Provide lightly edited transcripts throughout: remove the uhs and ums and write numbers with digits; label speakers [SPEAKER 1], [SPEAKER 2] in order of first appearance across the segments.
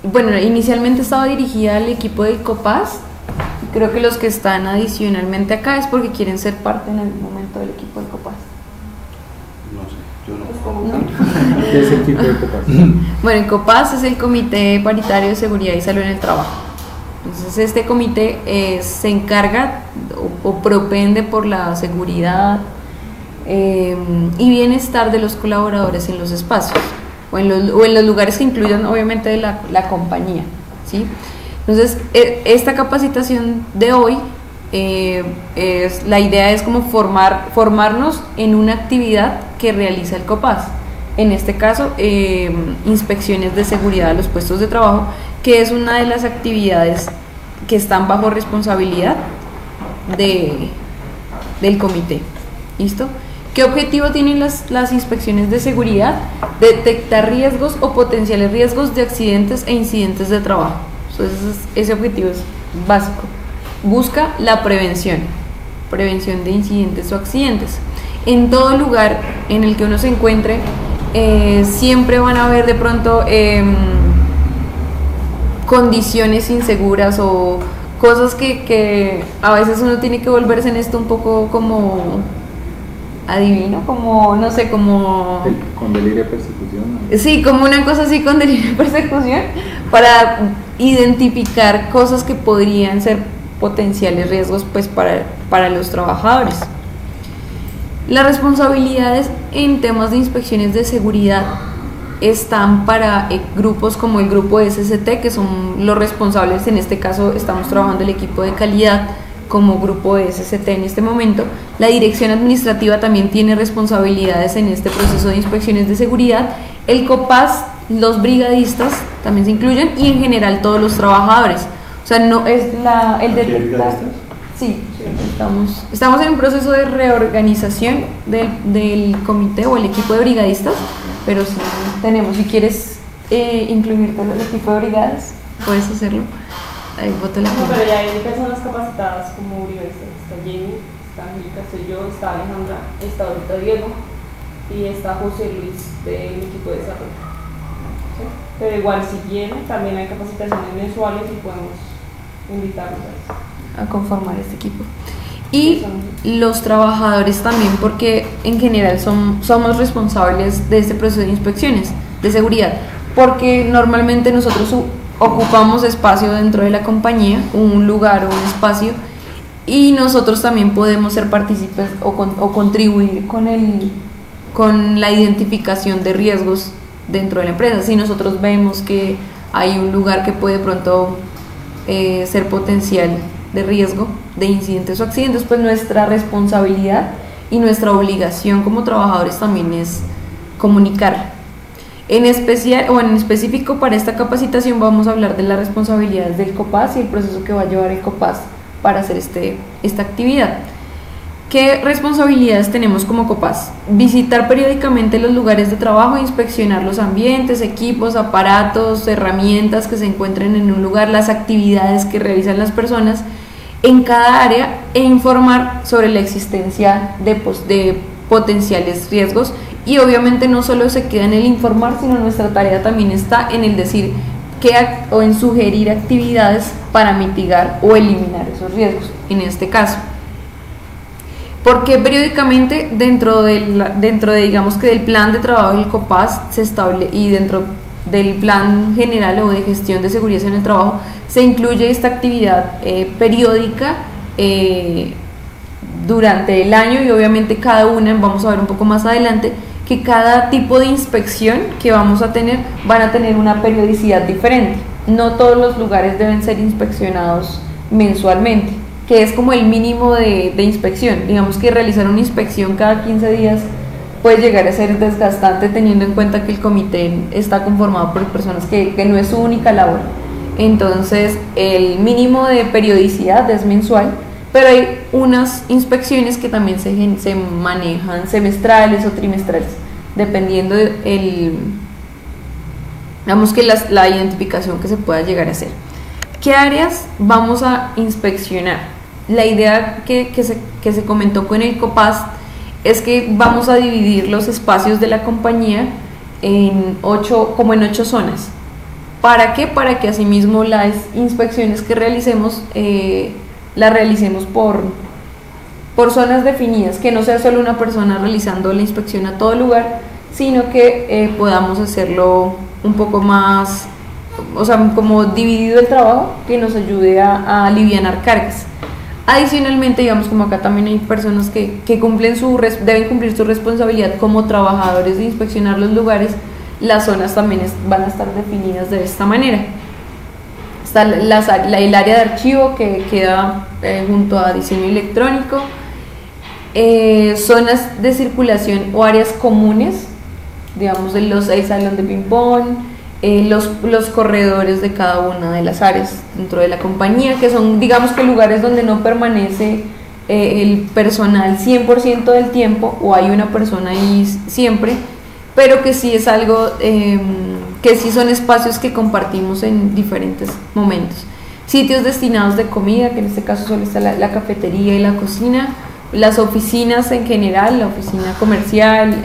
[SPEAKER 1] Bueno, inicialmente estaba dirigida al equipo de Copaz. Creo que los que están adicionalmente acá es porque quieren ser parte en algún momento del equipo de Copaz.
[SPEAKER 2] No sé, yo no.
[SPEAKER 1] ¿No?
[SPEAKER 3] ¿Qué es el equipo de Copaz?
[SPEAKER 1] Bueno, el Copaz es el Comité Paritario de Seguridad y Salud en el Trabajo. Entonces este comité se encarga o propende por la seguridad y bienestar de los colaboradores en los espacios o en los lugares que incluyan obviamente la compañía, ¿sí? Entonces esta capacitación de hoy la idea es como formarnos en una actividad que realiza el Copaz, en este caso inspecciones de seguridad a los puestos de trabajo, que es una de las actividades que están bajo responsabilidad del comité. ¿Listo? ¿Qué objetivo tienen las inspecciones de seguridad? Detectar riesgos o potenciales riesgos de accidentes e incidentes de trabajo. Entonces ese objetivo es básico. Busca la prevención de incidentes o accidentes. En todo lugar en el que uno se encuentre, siempre van a haber de pronto condiciones inseguras o cosas que a veces uno tiene que volverse en esto un poco como adivino, como no sé, como
[SPEAKER 3] con delirio de persecución, ¿no?
[SPEAKER 1] Sí, como una cosa así con delirio de persecución, para identificar cosas que podrían ser potenciales riesgos pues para los trabajadores. Las responsabilidades en temas de inspecciones de seguridad están para grupos como el grupo SST, que son los responsables. En este caso estamos trabajando el equipo de calidad como grupo SST en este momento. La dirección administrativa también tiene responsabilidades en este proceso de inspecciones de seguridad. El Copaz, los brigadistas también se incluyen, y en general todos los trabajadores. O sea, no es el de... Sí, estamos en un proceso de reorganización del comité o el equipo de brigadistas, pero sí tenemos. Si quieres incluirte en el equipo de brigadas, puedes hacerlo. Ahí voto la
[SPEAKER 4] no, pero ya hay personas capacitadas como brigadistas. Está Jenny, está Angélica, estoy yo, está Alejandra, está ahorita Diego y está José Luis del equipo de desarrollo. ¿Sí? Pero igual si quieren, también hay capacitaciones mensuales y podemos invitarlos
[SPEAKER 1] a conformar este equipo. Y los trabajadores también, porque en general somos responsables de este proceso de inspecciones de seguridad, porque normalmente nosotros ocupamos espacio dentro de la compañía, un lugar o un espacio, y nosotros también podemos ser partícipes o contribuir con la identificación de riesgos dentro de la empresa. Si nosotros vemos que hay un lugar que puede pronto ser potencial de riesgo de incidentes o accidentes, pues nuestra responsabilidad y nuestra obligación como trabajadores también es comunicar. En especial o en específico para esta capacitación vamos a hablar de las responsabilidades del Copaz y el proceso que va a llevar el Copaz para hacer esta actividad. ¿Qué responsabilidades tenemos como Copaz? Visitar periódicamente los lugares de trabajo, inspeccionar los ambientes, equipos, aparatos, herramientas que se encuentren en un lugar, las actividades que realizan las personas en cada área, e informar sobre la existencia de potenciales riesgos. Y obviamente no solo se queda en el informar, sino nuestra tarea también está en el decir o en sugerir actividades para mitigar o eliminar esos riesgos, en este caso. Porque periódicamente dentro de digamos que del plan de trabajo del Copaz y dentro del plan general o de gestión de seguridad en el trabajo se incluye esta actividad periódica durante el año, y obviamente cada una, vamos a ver un poco más adelante, que cada tipo de inspección que vamos a tener van a tener una periodicidad diferente. No todos los lugares deben ser inspeccionados mensualmente, que es como el mínimo de inspección. Digamos que realizar una inspección cada 15 días puede llegar a ser desgastante, teniendo en cuenta que el comité está conformado por personas que no es su única labor. Entonces el mínimo de periodicidad es mensual, pero hay unas inspecciones que también se manejan semestrales o trimestrales, dependiendo digamos que la identificación que se pueda llegar a hacer. ¿Qué áreas vamos a inspeccionar? La idea que se comentó con el Copaz es que vamos a dividir los espacios de la compañía como en 8 zonas. ¿Para qué? Para que asimismo las inspecciones que realicemos las realicemos por zonas definidas, que no sea solo una persona realizando la inspección a todo lugar, sino que podamos hacerlo un poco más, o sea, como dividido el trabajo, que nos ayude a alivianar cargas. Adicionalmente, digamos, como acá también hay personas que deben cumplir su responsabilidad como trabajadores de inspeccionar los lugares, las zonas también van a estar definidas de esta manera. Está el área de archivo, que queda junto a diseño electrónico, zonas de circulación o áreas comunes, digamos el salón de ping-pong, los corredores de cada una de las áreas dentro de la compañía, que son, digamos, que lugares donde no permanece el personal 100% del tiempo, o hay una persona ahí siempre, pero que sí es algo, que sí son espacios que compartimos en diferentes momentos. Sitios destinados de comida, que en este caso solo está la cafetería y la cocina, las oficinas en general, la oficina comercial,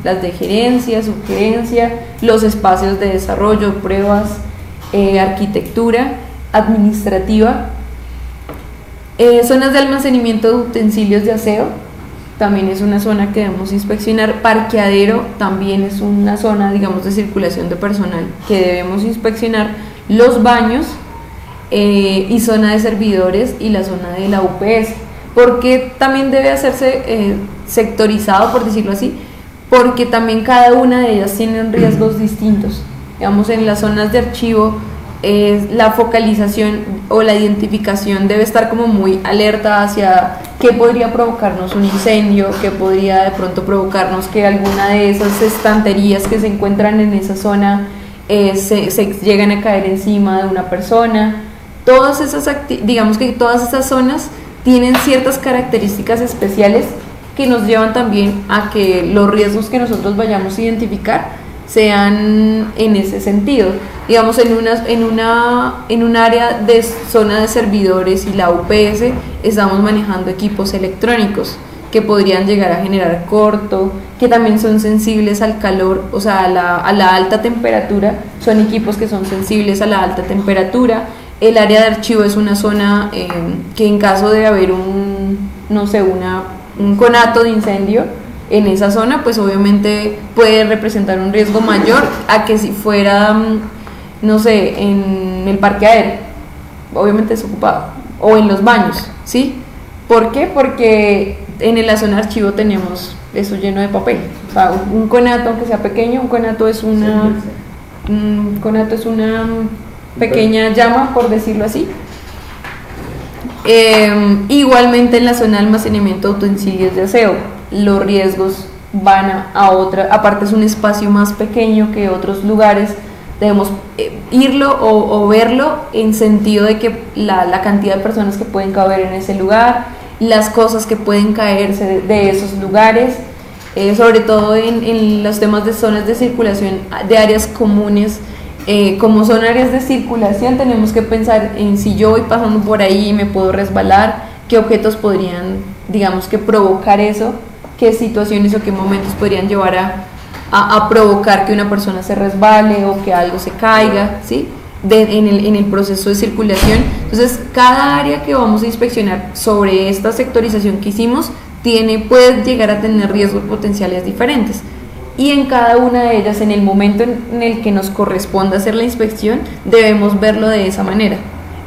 [SPEAKER 1] las de gerencia, subgerencia, los espacios de desarrollo, pruebas, arquitectura, administrativa, zonas de almacenamiento de utensilios de aseo, también es una zona que debemos inspeccionar. Parqueadero también es una zona, digamos, de circulación de personal que debemos inspeccionar. Los baños y zona de servidores y la zona de la UPS, porque también debe hacerse sectorizado, por decirlo así, porque también cada una de ellas tiene riesgos distintos. Digamos, en las zonas de archivo, la focalización o la identificación debe estar como muy alerta hacia qué podría provocarnos un incendio, qué podría de pronto provocarnos que alguna de esas estanterías que se encuentran en esa zona se llegan a caer encima de una persona. Todas esas, digamos que todas esas zonas tienen ciertas características especiales que nos llevan también a que los riesgos que nosotros vayamos a identificar sean en ese sentido. Digamos, en un área de zona de servidores y la UPS estamos manejando equipos electrónicos que podrían llegar a generar corto, que también son sensibles al calor, o sea, a la alta temperatura. Son equipos que son sensibles a la alta temperatura. El área de archivo es una zona que en caso de haber un conato de incendio en esa zona, pues obviamente puede representar un riesgo mayor a que si fuera, no sé, en el parqueadero, obviamente desocupado, o en los baños, ¿sí? ¿Por qué? Porque en la zona de archivo tenemos eso lleno de papel. O sea, un conato, aunque sea pequeño, un conato es una pequeña llama, por decirlo así. Igualmente en la zona de almacenamiento de utensilios de aseo, los riesgos van a otra, aparte es un espacio más pequeño que otros lugares, debemos irlo o verlo en sentido de que la cantidad de personas que pueden caber en ese lugar, las cosas que pueden caerse de esos lugares, sobre todo en los temas de zonas de circulación, de áreas comunes. Como son áreas de circulación, tenemos que pensar en si yo voy pasando por ahí y me puedo resbalar, qué objetos podrían, digamos, que provocar eso, qué situaciones o qué momentos podrían llevar a provocar que una persona se resbale o que algo se caiga, ¿sí? En el proceso de circulación. Entonces, cada área que vamos a inspeccionar sobre esta sectorización que hicimos puede llegar a tener riesgos potenciales diferentes. Y en cada una de ellas, en el momento en el que nos corresponda hacer la inspección, debemos verlo de esa manera.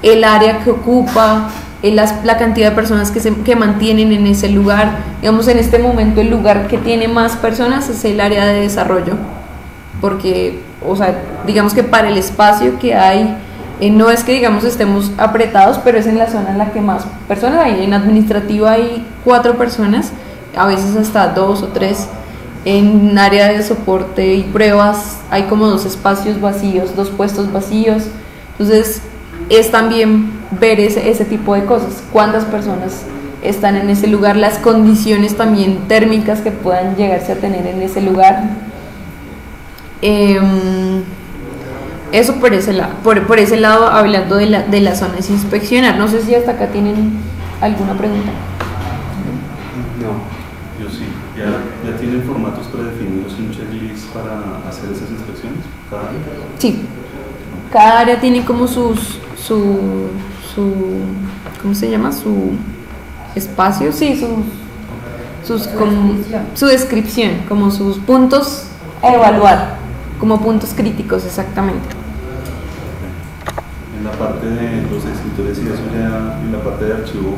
[SPEAKER 1] El área que ocupa, la cantidad de personas que mantienen en ese lugar. Digamos, en este momento el lugar que tiene más personas es el área de desarrollo, porque, o sea, digamos que para el espacio que hay, no es que, digamos, estemos apretados, pero es en la zona en la que más personas hay. En administrativa hay 4 personas, a veces hasta 2 o 3. En área de soporte y pruebas hay como 2 espacios vacíos, 2 puestos vacíos. Entonces es también ver ese tipo de cosas, cuántas personas están en ese lugar, las condiciones también térmicas que puedan llegarse a tener en ese lugar. Eso por ese lado, hablando de las zonas inspeccionar. No sé si hasta acá tienen alguna pregunta.
[SPEAKER 2] No, yo sí, ya tienen formatos predefinidos y un checklist para hacer esas inspecciones cada área?
[SPEAKER 1] Sí, cada área tiene como su ¿cómo se llama? Su espacio, sí, su descripción, como sus puntos a evaluar, como puntos críticos, exactamente.
[SPEAKER 2] En la parte de los extintores y eso ya, en la parte de archivo,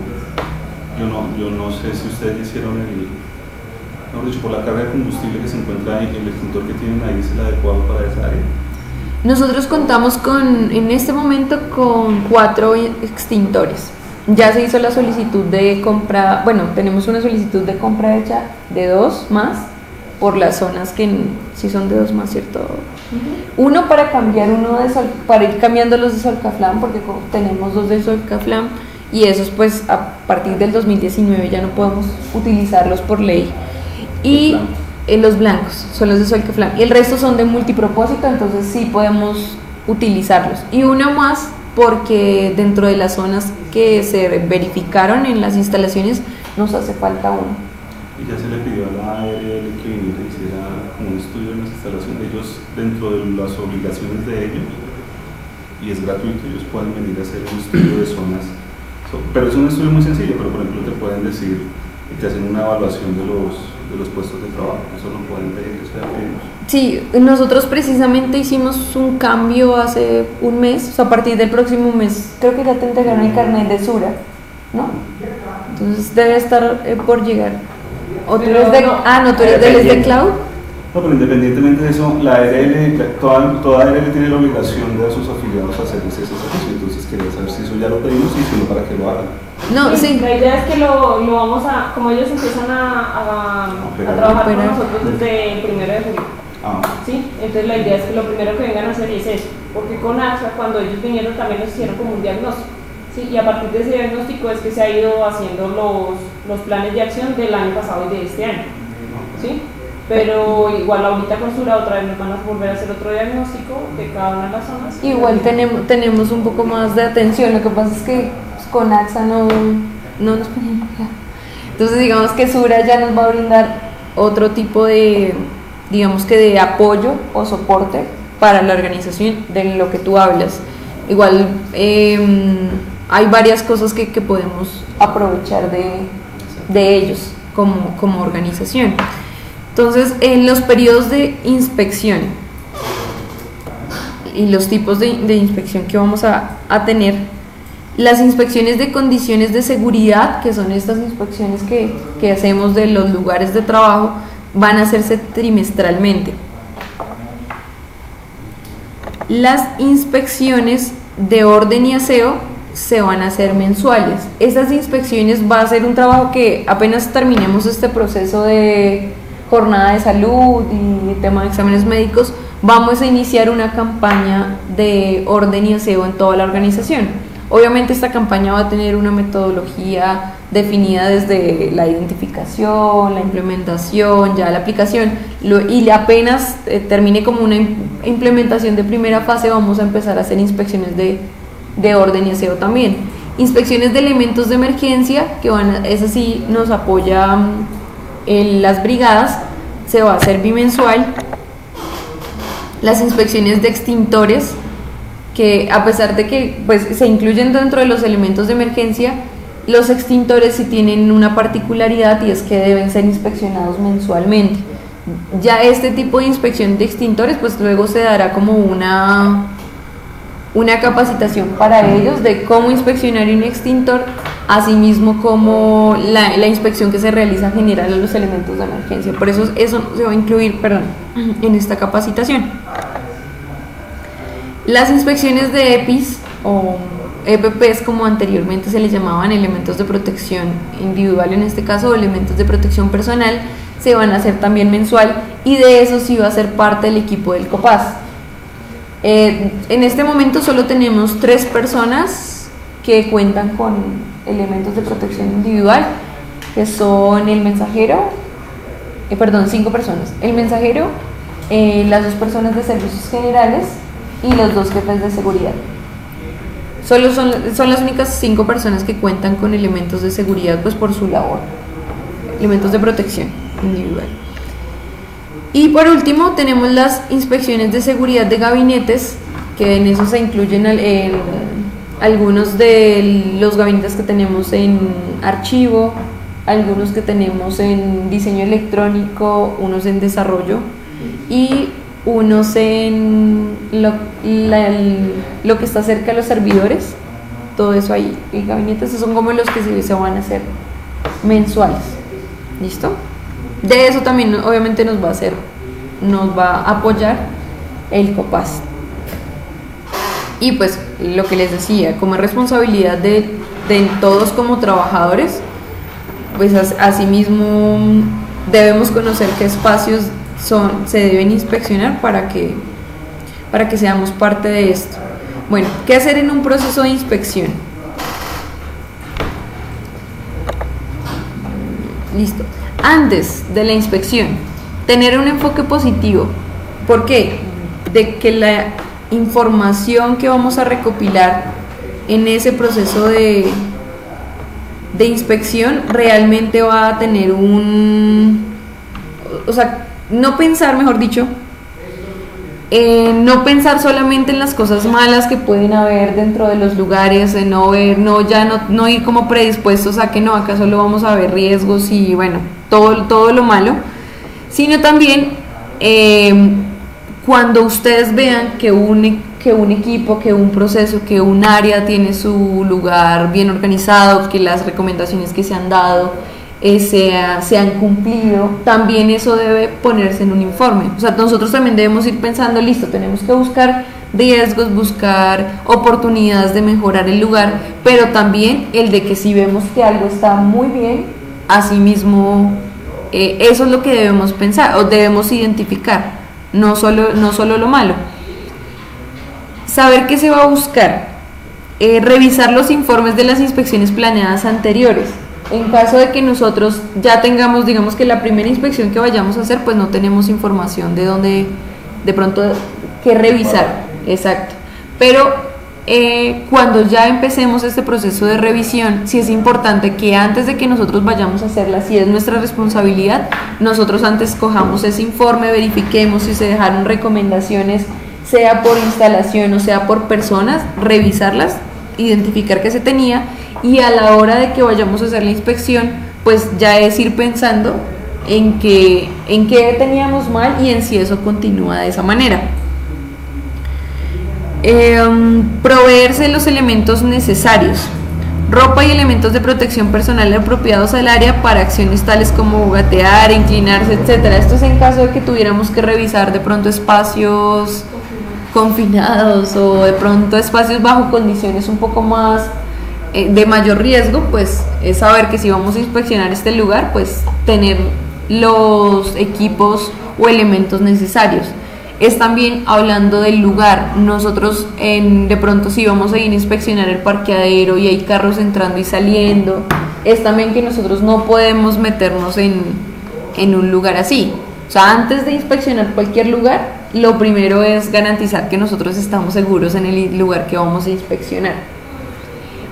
[SPEAKER 2] yo no sé si ustedes hicieron mejor dicho, por la carga de combustible que se encuentra ahí, el extintor que tienen ahí es el adecuado para esa área.
[SPEAKER 1] Nosotros contamos en este momento con 4 extintores. Ya se hizo la solicitud de compra, bueno, tenemos una solicitud de compra hecha de 2 más, por las zonas que sí son de 2 más, ¿cierto? Uno para cambiar para ir cambiando los de Solcaflam, porque tenemos 2 de Solcaflam, y esos pues a partir del 2019 ya no podemos utilizarlos por ley. Y los blancos son los de Solcaflam, y el resto son de multipropósito, entonces sí podemos utilizarlos. Y uno más porque dentro de las zonas que se verificaron en las instalaciones nos hace falta uno.
[SPEAKER 2] Y ya se le pidió a la ARL que viniera y hiciera como un estudio en las instalaciones de ellos, dentro de las obligaciones de ellos, y es gratuito, ellos pueden venir a hacer un estudio de zonas, pero es un estudio muy sencillo, pero por ejemplo te pueden decir y te hacen una evaluación de los puestos de trabajo, eso lo pueden pedir, eso ya pedimos.
[SPEAKER 1] Sí, nosotros precisamente hicimos un cambio hace un mes, o sea, a partir del próximo mes, creo que ya te entregaron el carnet de Sura, ¿no? Entonces debe estar por llegar. ¿O tú eres tú eres de Cloud?
[SPEAKER 2] No, pero independientemente de eso, la ARL, toda ARL tiene la obligación de a sus afiliados a hacerles ese servicio, entonces quería saber si eso ya lo pedimos y si no, para que lo hagan.
[SPEAKER 1] No, sí.
[SPEAKER 4] La idea es que lo vamos a, como ellos empiezan a trabajar con nosotros desde el 1 de julio. ¿Sí? Entonces la idea es que lo primero que vengan a hacer es eso, porque con AXA cuando ellos vinieron también nos hicieron como un diagnóstico, ¿sí? Y a partir de ese diagnóstico es que se ha ido haciendo los planes de acción del año pasado y de este año, ¿sí? Pero igual ahorita con Sura otra vez nos van a volver a hacer otro diagnóstico de cada una de las zonas.
[SPEAKER 1] Igual tenemos un poco más de atención, lo que pasa es que pues, con AXA no nos poníamos ya. Entonces digamos que Sura ya nos va a brindar otro tipo de, digamos que de apoyo o soporte para la organización de lo que tú hablas. Igual hay varias cosas que podemos aprovechar de ellos como organización. Entonces, en los periodos de inspección y los tipos de inspección que vamos a tener, las inspecciones de condiciones de seguridad, que son estas inspecciones que hacemos de los lugares de trabajo, van a hacerse trimestralmente. Las inspecciones de orden y aseo se van a hacer mensuales. Estas inspecciones va a ser un trabajo que apenas terminemos este proceso de jornada de salud y tema de exámenes médicos, vamos a iniciar una campaña de orden y aseo en toda la organización. Obviamente esta campaña va a tener una metodología definida desde la identificación, la implementación, ya la aplicación, y apenas termine como una implementación de primera fase, vamos a empezar a hacer inspecciones de orden y aseo también. Inspecciones de elementos de emergencia, que eso sí nos apoya las brigadas, se va a hacer bimensual. Las inspecciones de extintores, que a pesar de que pues, se incluyen dentro de los elementos de emergencia, los extintores sí tienen una particularidad y es que deben ser inspeccionados mensualmente. Ya este tipo de inspección de extintores pues luego se dará como una capacitación para ellos de cómo inspeccionar un extintor, asimismo como la inspección que se realiza general a los elementos de emergencia. Por eso se va a incluir, en esta capacitación. Las inspecciones de EPIs o EPPs, como anteriormente se les llamaban, elementos de protección individual en este caso, o elementos de protección personal, se van a hacer también mensual, y de eso sí va a ser parte del equipo del COPAS. En este momento solo tenemos 3 personas que cuentan con elementos de protección individual, que son el mensajero, 5 personas, el mensajero, las 2 personas de servicios generales y los 2 jefes de seguridad. Solo son las únicas 5 personas que cuentan con elementos de seguridad pues por su labor, elementos de protección individual. Y por último tenemos las inspecciones de seguridad de gabinetes, que en eso se incluyen algunos de los gabinetes que tenemos en archivo, algunos que tenemos en diseño electrónico, unos en desarrollo y unos en lo que está cerca de los servidores. Todo eso ahí, y gabinetes son como los que se van a hacer mensuales. ¿Listo? De eso también obviamente nos va a apoyar el COPAS. Y pues lo que les decía, como responsabilidad de todos como trabajadores, pues asimismo debemos conocer qué espacios se deben inspeccionar para que seamos parte de esto. Bueno, ¿qué hacer en un proceso de inspección? Listo. Antes de la inspección, tener un enfoque positivo. ¿Por qué? De que la información que vamos a recopilar en ese proceso de inspección realmente va a tener no pensar, mejor dicho, no pensar solamente en las cosas malas que pueden haber dentro de los lugares, no ir como predispuestos a que no, acá solo vamos a ver riesgos y bueno, todo lo malo, sino también cuando ustedes vean que un equipo, que un proceso, que un área tiene su lugar bien organizado, que las recomendaciones que se han dado se han cumplido, también eso debe ponerse en un informe. O sea, nosotros también debemos ir pensando, listo, tenemos que buscar riesgos, buscar oportunidades de mejorar el lugar, pero también el de que si vemos que algo está muy bien, asimismo, eso es lo que debemos pensar o debemos identificar, no solo lo malo. Saber qué se va a buscar, revisar los informes de las inspecciones planeadas anteriores. En caso de que nosotros ya tengamos, digamos que la primera inspección que vayamos a hacer, pues no tenemos información de dónde, de pronto, qué revisar. Exacto. Pero cuando ya empecemos este proceso de revisión, sí es importante que antes de que nosotros vayamos a hacerla, si es nuestra responsabilidad, nosotros antes cojamos ese informe, verifiquemos si se dejaron recomendaciones, sea por instalación o sea por personas, revisarlas, identificar qué se tenía, y a la hora de que vayamos a hacer la inspección, pues ya es ir pensando en qué teníamos mal y en si eso continúa de esa manera. Proveerse los elementos necesarios, ropa y elementos de protección personal apropiados al área para acciones tales como gatear, inclinarse, etcétera. Esto es en caso de que tuviéramos que revisar de pronto espacios confinados o de pronto espacios bajo condiciones un poco más de mayor riesgo, pues es saber que si vamos a inspeccionar este lugar, pues tener los equipos o elementos necesarios. Es también hablando del lugar, nosotros de pronto si vamos a ir a inspeccionar el parqueadero y hay carros entrando y saliendo, es también que nosotros no podemos meternos en un lugar así. O sea, antes de inspeccionar cualquier lugar, lo primero es garantizar que nosotros estamos seguros en el lugar que vamos a inspeccionar.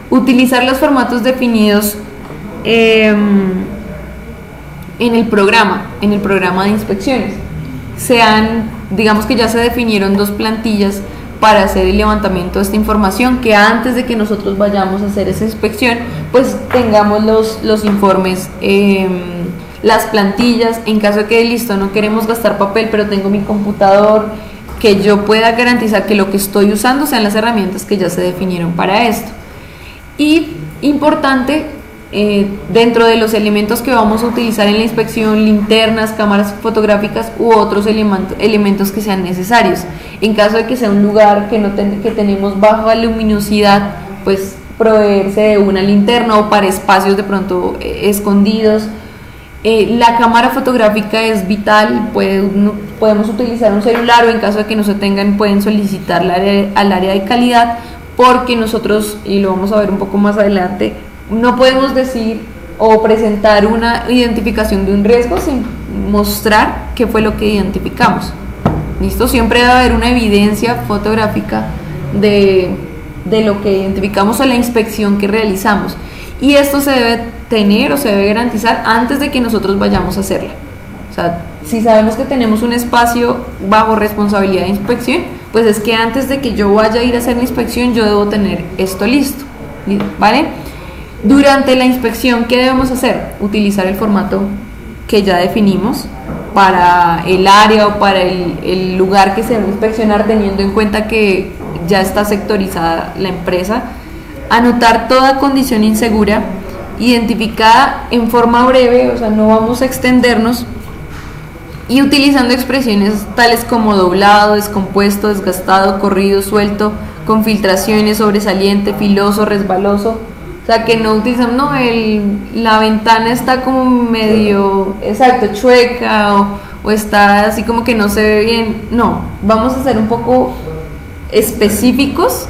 [SPEAKER 1] Utilizar los formatos definidos en el programa de inspecciones. Digamos que ya se definieron 2 plantillas para hacer el levantamiento de esta información, que antes de que nosotros vayamos a hacer esa inspección, pues tengamos los informes, las plantillas, en caso de que listo, no queremos gastar papel, pero tengo mi computador, que yo pueda garantizar que lo que estoy usando sean las herramientas que ya se definieron para esto. Y importante, dentro de los elementos que vamos a utilizar en la inspección, linternas, cámaras fotográficas u otros elementos que sean necesarios. En caso de que sea un lugar que tenemos baja luminosidad, pues proveerse de una linterna o para espacios de pronto escondidos. La cámara fotográfica es vital, podemos utilizar un celular o en caso de que no se tengan pueden solicitar al área de calidad, porque nosotros, y lo vamos a ver un poco más adelante, no podemos decir o presentar una identificación de un riesgo sin mostrar qué fue lo que identificamos. ¿Listo? Siempre debe haber una evidencia fotográfica de lo que identificamos o la inspección que realizamos. Y esto se debe tener o se debe garantizar antes de que nosotros vayamos a hacerla. O sea, si sabemos que tenemos un espacio bajo responsabilidad de inspección, pues es que antes de que yo vaya a ir a hacer la inspección, yo debo tener esto listo, ¿vale? Durante la inspección, ¿qué debemos hacer? Utilizar el formato que ya definimos para el área o para el lugar que se va a inspeccionar, teniendo en cuenta que ya está sectorizada la empresa. Anotar toda condición insegura identificada en forma breve, o sea, no vamos a extendernos, y utilizando expresiones tales como doblado, descompuesto, desgastado, corrido, suelto, con filtraciones, sobresaliente, filoso, resbaloso. O sea, que no utilizamos, no, la ventana está como medio, exacto, chueca, o está así como que no se ve bien. No, vamos a ser un poco específicos,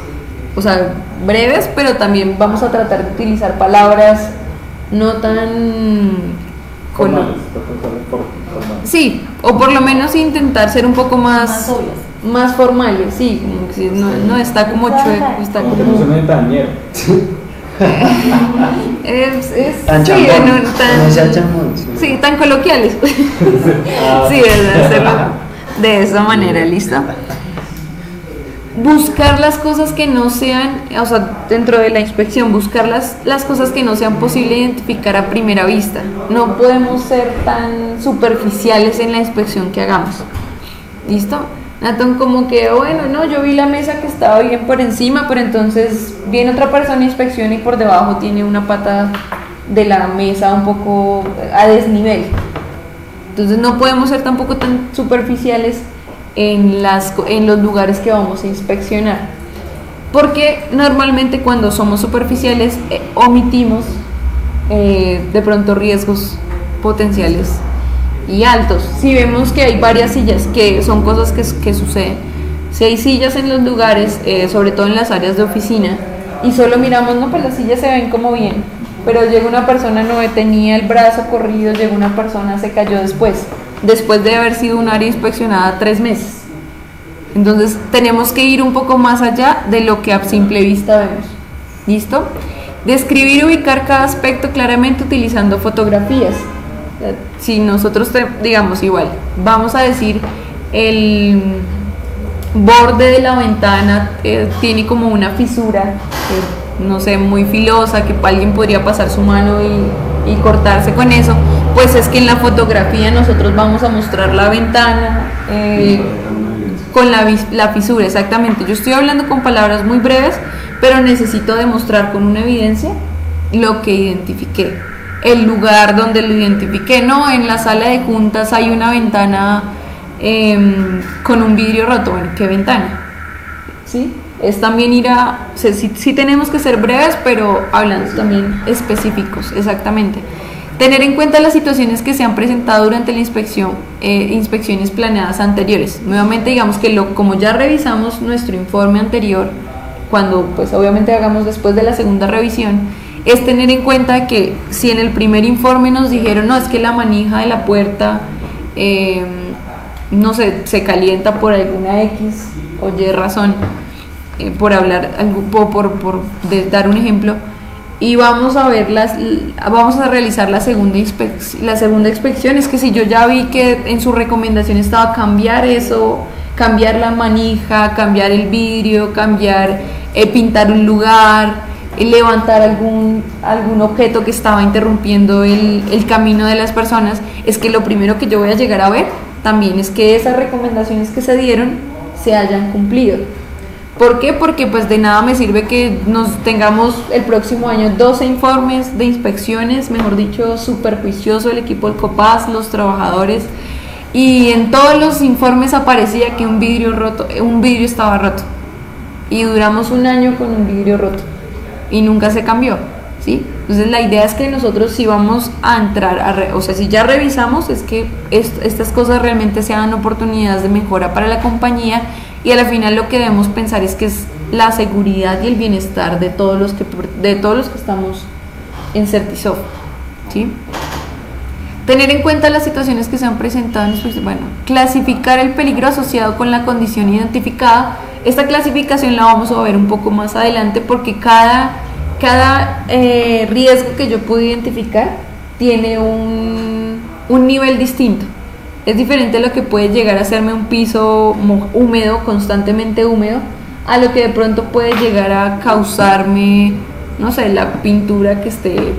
[SPEAKER 1] o sea, breves, pero también vamos a tratar de utilizar palabras no tan
[SPEAKER 3] Formales.
[SPEAKER 1] sí, o por lo menos intentar ser un poco
[SPEAKER 4] Más obvias.
[SPEAKER 1] más formales, sí, como que sí, no está como chueco, está
[SPEAKER 3] Como que no
[SPEAKER 1] como
[SPEAKER 3] suene tañero.
[SPEAKER 1] es
[SPEAKER 5] Tan
[SPEAKER 1] sí,
[SPEAKER 5] chambón,
[SPEAKER 1] no,
[SPEAKER 5] como sea chambón, sí.
[SPEAKER 1] sí, tan coloquiales.
[SPEAKER 3] Ah,
[SPEAKER 1] Sí, es hacerlo de esa manera, ¿listo? Buscar las cosas que no sean, o sea, dentro de la inspección, buscar las cosas que no sean posible identificar a primera vista. No podemos ser tan superficiales en la inspección que hagamos. ¿Listo? Nathan como que, bueno, no, yo vi la mesa que estaba bien por encima, pero entonces viene otra persona, inspecciona y por debajo tiene una pata de la mesa un poco a desnivel. Entonces no podemos ser tampoco tan superficiales en los lugares que vamos a inspeccionar, porque normalmente cuando somos superficiales omitimos de pronto riesgos potenciales y altos. Si vemos que hay varias sillas, que son cosas que suceden, si hay sillas en los lugares, sobre todo en las áreas de oficina, y solo miramos, no, pues las sillas se ven como bien, pero llega una persona, no tenía el brazo corrido, llega una persona, se cayó después de haber sido un área inspeccionada 3 meses. Entonces tenemos que ir un poco más allá de lo que a simple vista vemos. ¿Listo? Describir y ubicar cada aspecto claramente utilizando fotografías. Si nosotros, digamos igual, vamos a decir el borde de la ventana tiene como una fisura, no sé, muy filosa, que alguien podría pasar su mano y cortarse con eso, pues es que en la fotografía nosotros vamos a mostrar la ventana con la fisura, exactamente. Yo estoy hablando con palabras muy breves, pero necesito demostrar con una evidencia lo que identifiqué, el lugar donde lo identifiqué. No, en la sala de juntas hay una ventana con un vidrio roto. Bueno, ¿qué ventana? ¿Sí? Es también sí tenemos que ser breves, pero hablando también específicos, exactamente. Tener en cuenta las situaciones que se han presentado durante la inspección, inspecciones planeadas anteriores. Nuevamente, digamos que como ya revisamos nuestro informe anterior, cuando pues obviamente hagamos después de la segunda revisión, es tener en cuenta que si en el primer informe nos dijeron, no, es que la manija de la puerta, no sé, se calienta por alguna X o Y razón, por hablar, por dar un ejemplo, y vamos a realizar la segunda inspección. Es que si yo ya vi que en su recomendación estaba cambiar eso, cambiar la manija, cambiar el vidrio, pintar un lugar, levantar algún objeto que estaba interrumpiendo el camino de las personas, es que lo primero que yo voy a llegar a ver también es que esas recomendaciones que se dieron se hayan cumplido. ¿Por qué? Porque pues de nada me sirve que nos tengamos el próximo año 12 informes de inspecciones, mejor dicho, súper juicioso el equipo del COPAS, los trabajadores, y en todos los informes aparecía que un vidrio estaba roto, y duramos un año con un vidrio roto y nunca se cambió, ¿sí? Entonces la idea es que nosotros, si vamos a entrar, o sea, si ya revisamos, es que estas cosas realmente sean oportunidades de mejora para la compañía, y al final lo que debemos pensar es que es la seguridad y el bienestar de todos los que estamos en Certisoft, ¿sí? Tener en cuenta las situaciones que se han presentado en inspección. Bueno, clasificar el peligro asociado con la condición identificada. Esta clasificación la vamos a ver un poco más adelante, porque cada riesgo que yo pude identificar tiene un nivel distinto. Es diferente a lo que puede llegar a hacerme un piso húmedo, constantemente húmedo, a lo que de pronto puede llegar a causarme, no sé, la pintura que esté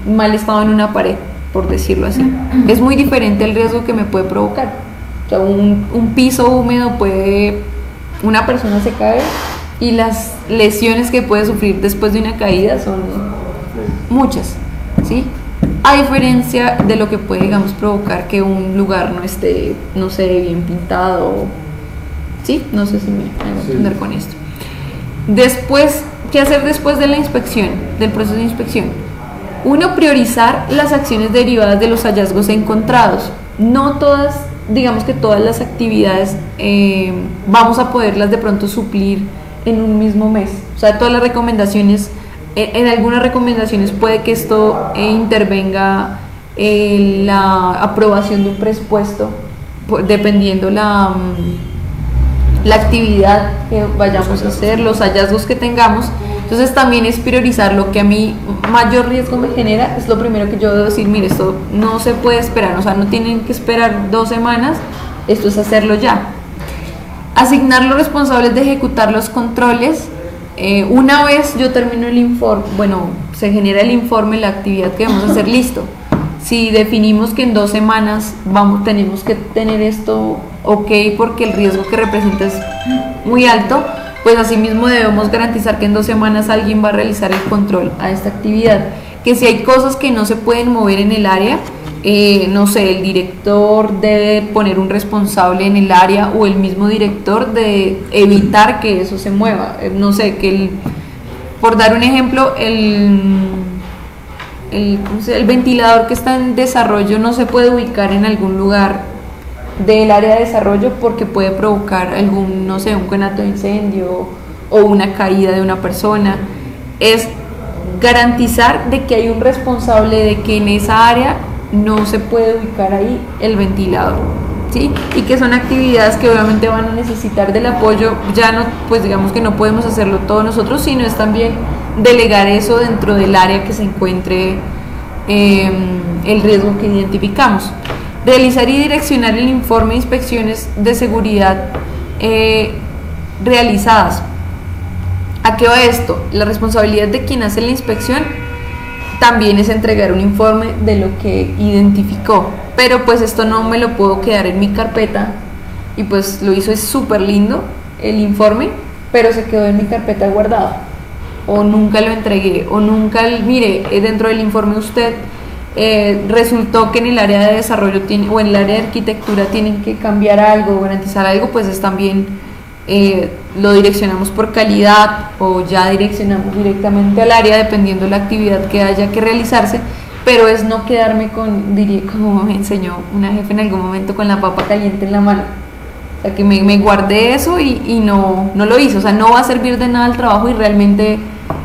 [SPEAKER 1] mal estado en una pared, por decirlo así. Es muy diferente el riesgo que me puede provocar. O sea, un piso húmedo una persona se cae y las lesiones que puede sufrir después de una caída son muchas, ¿sí? A diferencia de lo que puede, digamos, provocar que un lugar no esté, no sé, bien pintado, ¿sí? No sé si me voy a entender con esto. Después, ¿qué hacer después de la inspección, del proceso de inspección? Uno, priorizar las acciones derivadas de los hallazgos encontrados. No todas, digamos que todas las actividades vamos a poderlas de pronto suplir en un mismo mes. O sea, todas las recomendaciones, en algunas recomendaciones puede que esto intervenga la aprobación de un presupuesto, dependiendo la actividad que vayamos a hacer, los hallazgos que tengamos. Entonces también es priorizar lo que a mí mayor riesgo me genera. Es lo primero que yo debo decir: mire, esto no se puede esperar, o sea, no tienen que esperar 2 semanas, esto es hacerlo ya. Asignar los responsables de ejecutar los controles. Una vez yo termino el informe, bueno, se genera el informe, la actividad que vamos a hacer, listo. Si definimos que en 2 semanas tenemos que tener esto ok, porque el riesgo que representa es muy alto, pues asimismo debemos garantizar que en 2 semanas alguien va a realizar el control a esta actividad. Que si hay cosas que no se pueden mover en el área, no sé, el director debe poner un responsable en el área, o el mismo director de evitar que eso se mueva. No sé, por dar un ejemplo, el ventilador que está en desarrollo no se puede ubicar en algún lugar del área de desarrollo porque puede provocar algún, no sé, un conato de incendio o una caída de una persona. Es garantizar de que hay un responsable, de que en esa área no se puede ubicar ahí el ventilador, ¿sí? Y que son actividades que obviamente van a necesitar del apoyo. Ya no, pues digamos que no podemos hacerlo todos nosotros, sino es también delegar eso dentro del área que se encuentre el riesgo que identificamos. Realizar y direccionar el informe de inspecciones de seguridad realizadas. ¿A qué va esto? La responsabilidad de quien hace la inspección también es entregar un informe de lo que identificó, pero pues esto no me lo puedo quedar en mi carpeta, y pues lo hizo, es súper lindo el informe, pero se quedó en mi carpeta guardado, o nunca lo entregué, o nunca, mire, dentro del informe usted resultó que en el área de desarrollo o en el área de arquitectura tienen que cambiar algo, garantizar algo, pues es también lo direccionamos por calidad, o ya direccionamos directamente al área dependiendo de la actividad que haya que realizarse, pero es no quedarme como me enseñó una jefe en algún momento, con la papa caliente en la mano. O sea, que me guardé eso y no lo hice. O sea, no va a servir de nada el trabajo, y realmente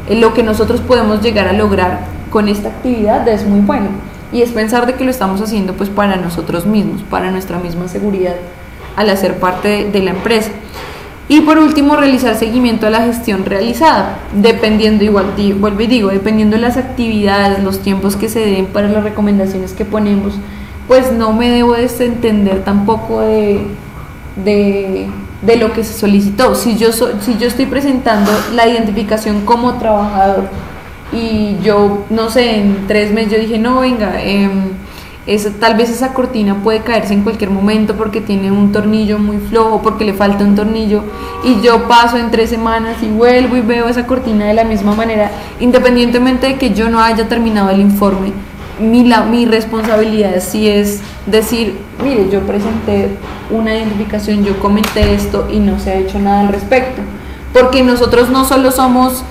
[SPEAKER 1] lo que nosotros podemos llegar a lograr con esta actividad es muy bueno, y es pensar de que lo estamos haciendo pues para nosotros mismos, para nuestra misma seguridad al hacer parte de la empresa. Y por último, realizar seguimiento a la gestión realizada, dependiendo, vuelvo y digo, dependiendo de las actividades, los tiempos que se den para las recomendaciones que ponemos, pues no me debo desentender tampoco de lo que se solicitó. Si yo estoy presentando la identificación como trabajador, y yo, no sé, en 3 meses yo dije, no, venga, tal vez esa cortina puede caerse en cualquier momento porque tiene un tornillo muy flojo, porque le falta un tornillo, y yo paso en 3 semanas y vuelvo y veo esa cortina de la misma manera, independientemente de que yo no haya terminado el informe, mi responsabilidad sí es decir, mire, yo presenté una identificación, yo comenté esto y no se ha hecho nada al respecto, porque nosotros no solo somos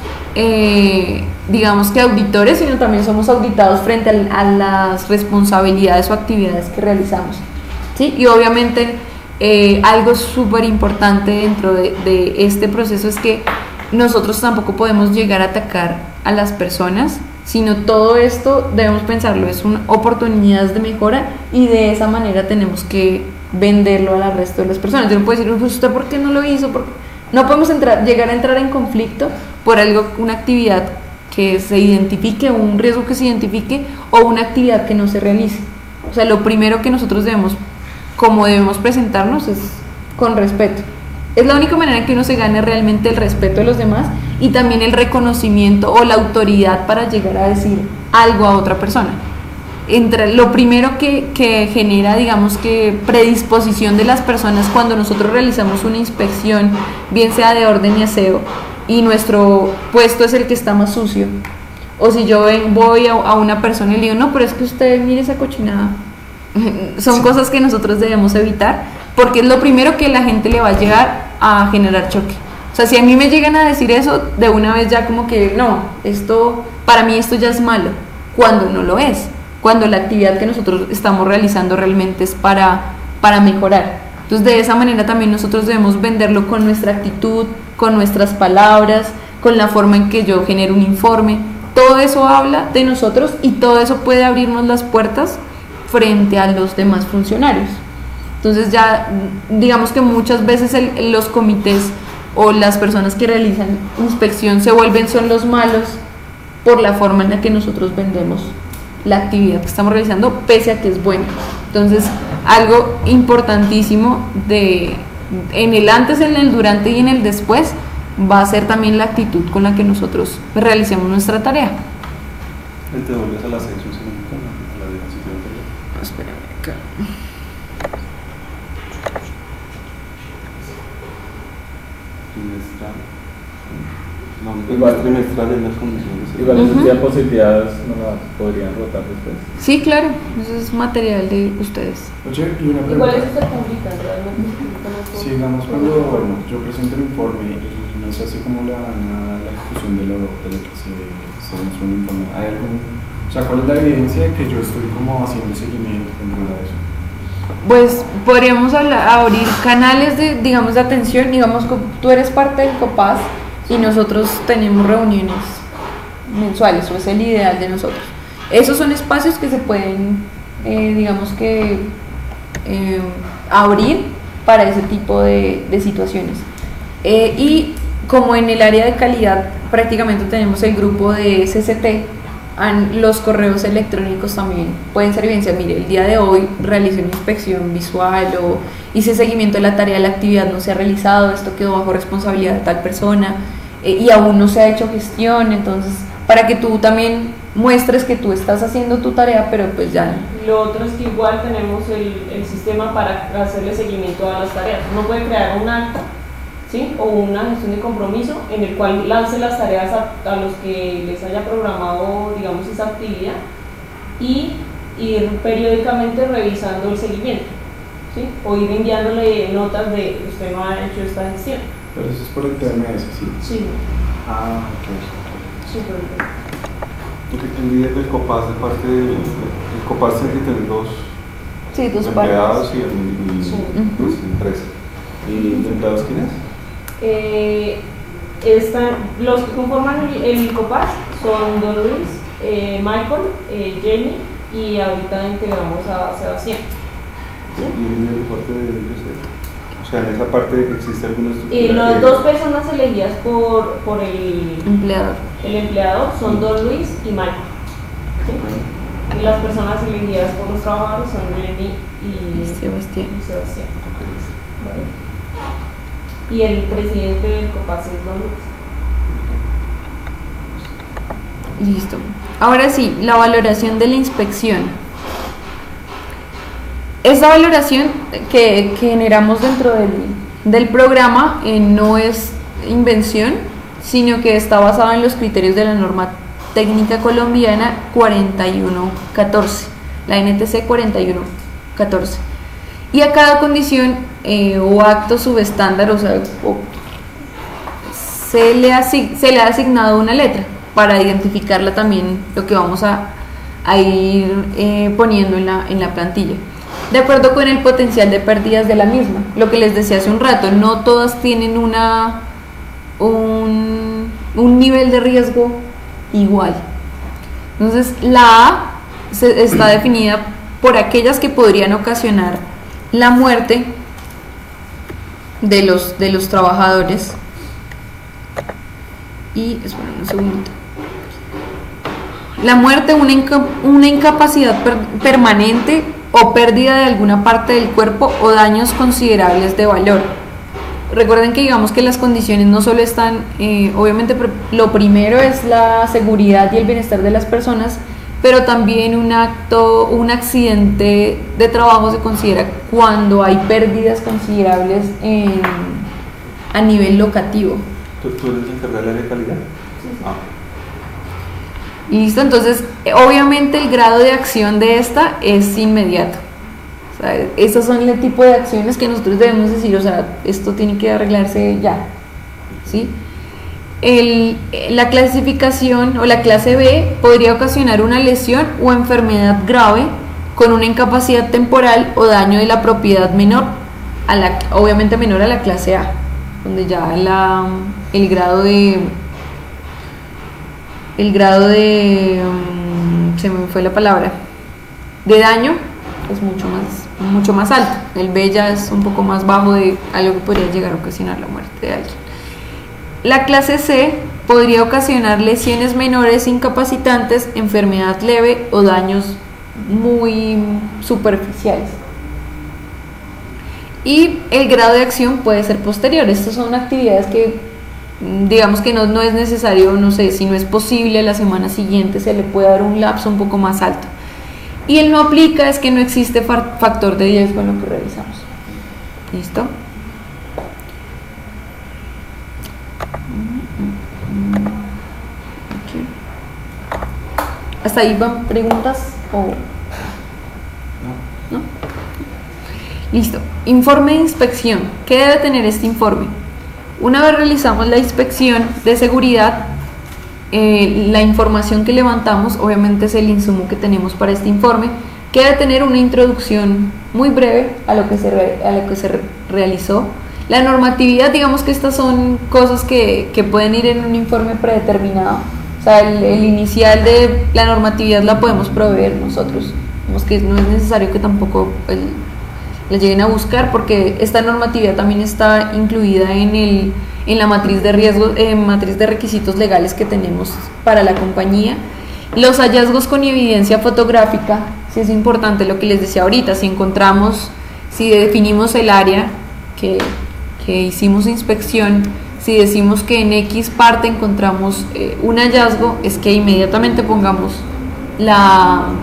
[SPEAKER 1] digamos que auditores, sino también somos auditados frente a las responsabilidades o actividades que realizamos, ¿sí? Y obviamente algo súper importante dentro de este proceso es que nosotros tampoco podemos llegar a atacar a las personas, sino todo esto debemos pensarlo, es una oportunidad de mejora, y de esa manera tenemos que venderlo al resto de las personas. Yo no puedo decir, pues usted ¿por qué no lo hizo? No podemos llegar a entrar en conflicto por algo, una actividad que se identifique, un riesgo que se identifique, o una actividad que no se realice. O sea, lo primero que nosotros debemos presentarnos es con respeto. Es la única manera en que uno se gane realmente el respeto de los demás y también el reconocimiento o la autoridad para llegar a decir algo a otra persona. Lo primero que genera, digamos que predisposición de las personas cuando nosotros realizamos una inspección, bien sea de orden y aseo, y nuestro puesto es el que está más sucio, o si yo voy a una persona y le digo, no, pero es que usted mire esa cochinada, son cosas que nosotros debemos evitar, porque es lo primero que la gente le va a llegar a generar choque. O sea, si a mí me llegan a decir eso, de una vez ya como que, no, para mí esto ya es malo, cuando no lo es, cuando la actividad que nosotros estamos realizando realmente es para mejorar. Entonces, de esa manera también nosotros debemos venderlo con nuestra actitud, con nuestras palabras, con la forma en que yo genero un informe. Todo eso habla de nosotros y todo eso puede abrirnos las puertas frente a los demás funcionarios. Entonces ya digamos que muchas veces los comités o las personas que realizan inspección son los malos por la forma en la que nosotros vendemos la actividad que estamos realizando, pese a que es buena. Entonces, algo importantísimo en el antes, en el durante y en el después va a ser también la actitud con la que nosotros realicemos nuestra tarea.
[SPEAKER 2] Te vuelves a la sección segunda, a la diapositiva anterior.
[SPEAKER 1] Espérame acá.
[SPEAKER 2] Trimestral. No,
[SPEAKER 3] Igual.
[SPEAKER 2] trimestral en las condiciones.
[SPEAKER 3] Igual esas diapositivas no las podrían rotar después.
[SPEAKER 1] Sí, claro, eso es material de ustedes.
[SPEAKER 5] Oye, y una
[SPEAKER 4] Igual
[SPEAKER 5] pregunta.
[SPEAKER 4] eso se publica, realmente se publica más por-
[SPEAKER 5] Sí, digamos, cuando yo presento el informe y no se hace como la ejecución de lo que se muestra en el informe, ¿hay algún, o sea, cuál es la evidencia de que yo estoy como haciendo seguimiento dentro de eso?
[SPEAKER 1] Pues podríamos abrir canales digamos, de atención, digamos, tú eres parte del COPAS y nosotros tenemos reuniones mensuales, o es el ideal de nosotros. Esos son espacios que se pueden, digamos que, abrir para ese tipo de situaciones. Y como en el área de calidad prácticamente tenemos el grupo de SCT, los correos electrónicos también pueden ser evidencia. Mire, el día de hoy realicé una inspección visual o hice seguimiento de la tarea, la actividad no se ha realizado, esto quedó bajo responsabilidad de tal persona y aún no se ha hecho gestión. Entonces, para que tú también muestres que tú estás haciendo tu tarea, pero pues ya.
[SPEAKER 4] Lo otro es que igual tenemos el sistema para hacerle seguimiento a las tareas. Uno puede crear un acta, ¿sí? O una gestión de compromiso en el cual lance las tareas a los que les haya programado, digamos, esa actividad y ir periódicamente revisando el seguimiento, ¿sí? O ir enviándole notas de usted no ha hecho esta gestión.
[SPEAKER 5] Pero eso es por el TMS, sí.
[SPEAKER 4] Sí,
[SPEAKER 5] Ah, ok.
[SPEAKER 4] súper bien.
[SPEAKER 2] Tú que tendrías del COPAS de parte del COPAS tiene que tener dos
[SPEAKER 1] Sí, dos
[SPEAKER 2] empleados
[SPEAKER 1] partes.
[SPEAKER 2] y
[SPEAKER 4] Sí.
[SPEAKER 2] pues, empresa. ¿Y de empleados quién es?
[SPEAKER 4] Los que conforman el COPAS son Don Luis, Michael, Jenny y ahorita integramos a Sebastián.
[SPEAKER 2] Y en el parte de ellos, o sea, en esa parte existe alguna estructura.
[SPEAKER 4] Las dos personas elegidas por el empleador son Don Luis y Michael. ¿Sí? Y las personas elegidas por los trabajadores son Jenny y
[SPEAKER 1] Sebastián.
[SPEAKER 4] ¿Vale? Y el presidente del COPAS es Don Luis.
[SPEAKER 1] Listo. Ahora sí, la valoración de la inspección. Esa valoración que generamos dentro del programa no es invención, sino que está basada en los criterios de la norma técnica colombiana 4114, la NTC 4114. Y a cada condición o acto subestándar, se le ha asignado una letra para identificarla también, lo que vamos a ir poniendo en la plantilla, de acuerdo con el potencial de pérdidas de la misma. Lo que les decía hace un rato, no todas tienen un nivel de riesgo igual. Entonces, la A está definida por aquellas que podrían ocasionar la muerte de los trabajadores. Y, esperen un segundito. La muerte, una incapacidad permanente o pérdida de alguna parte del cuerpo o daños considerables de valor. Recuerden que digamos que las condiciones no solo están, obviamente lo primero es la seguridad y el bienestar de las personas, pero también un accidente de trabajo se considera cuando hay pérdidas considerables a nivel locativo.
[SPEAKER 2] ¿Tú eres encargada del área de calidad?
[SPEAKER 4] Sí, sí.
[SPEAKER 2] Ah.
[SPEAKER 1] Listo, entonces obviamente el grado de acción de esta es inmediato. O sea, esos son el tipo de acciones que nosotros debemos decir, o sea, esto tiene que arreglarse ya, ¿sí? La clasificación o la clase B podría ocasionar una lesión o enfermedad grave con una incapacidad temporal o daño de la propiedad menor, obviamente menor a la clase A, donde ya el grado de se me fue la palabra, de daño es mucho más alto. El B ya es un poco más bajo de algo que podría llegar a ocasionar la muerte de alguien. La clase C podría ocasionar lesiones menores incapacitantes, enfermedad leve o daños muy superficiales. Y el grado de acción puede ser posterior. Estas son actividades que digamos que no es necesario, no sé, si no es posible la semana siguiente se le puede dar un lapso un poco más alto. Y el no aplica es que no existe factor de riesgo en lo que revisamos. ¿Listo? Okay. ¿Hasta ahí van preguntas o no? Listo. Informe de inspección. ¿Qué debe tener este informe? Una vez realizamos la inspección de seguridad, la información que levantamos obviamente es el insumo que tenemos para este informe, que debe tener una introducción muy breve a lo que se realizó. La normatividad, digamos que estas son cosas que pueden ir en un informe predeterminado. O sea, el inicial de la normatividad la podemos proveer nosotros. Digamos que no es necesario que tampoco la lleguen a buscar, porque esta normatividad también está incluida en la matriz de riesgos, matriz de requisitos legales que tenemos para la compañía. Los hallazgos con evidencia fotográfica, sí es importante lo que les decía ahorita, si definimos el área que hicimos inspección, si decimos que en X parte encontramos un hallazgo, es que inmediatamente pongamos la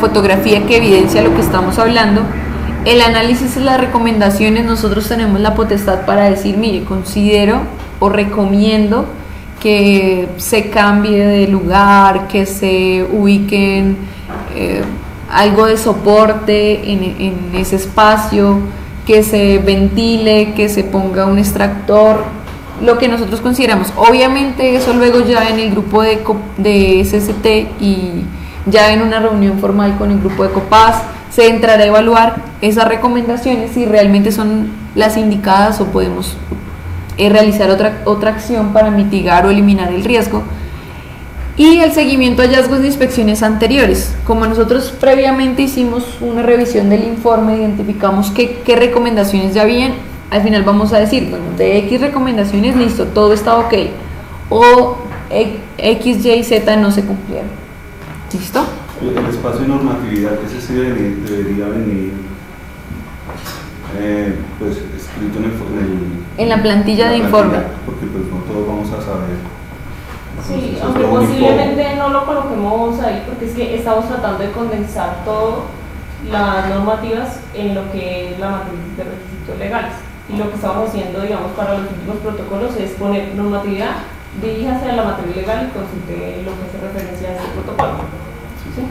[SPEAKER 1] fotografía que evidencia lo que estamos hablando. El análisis y las recomendaciones, nosotros tenemos la potestad para decir, mire, considero o recomiendo que se cambie de lugar, que se ubiquen algo de soporte en ese espacio, que se ventile, que se ponga un extractor, lo que nosotros consideramos. Obviamente eso luego ya en el grupo de SST y ya en una reunión formal con el grupo de COPAS se entrará a evaluar esas recomendaciones si realmente son las indicadas o podemos realizar otra acción para mitigar o eliminar el riesgo. Y el seguimiento a hallazgos de inspecciones anteriores. Como nosotros previamente hicimos una revisión del informe, identificamos qué recomendaciones ya habían, al final vamos a decir, bueno, de X recomendaciones, listo, todo está ok, o X, Y, Z no se cumplieron. ¿Listo?
[SPEAKER 2] El espacio de normatividad, ese sí debería venir pues escrito
[SPEAKER 1] en la plantilla de informe,
[SPEAKER 2] porque pues no todos vamos a saber.
[SPEAKER 4] Sí,
[SPEAKER 2] Entonces,
[SPEAKER 4] aunque posiblemente no lo coloquemos ahí porque es que estamos tratando de condensar todas las normativas en lo que es la matriz de requisitos legales. Y lo que estamos haciendo, digamos, para los últimos protocolos es poner normatividad, diríjase a la matriz legal y consulte lo que se referencia a ese protocolo. ¿Sí?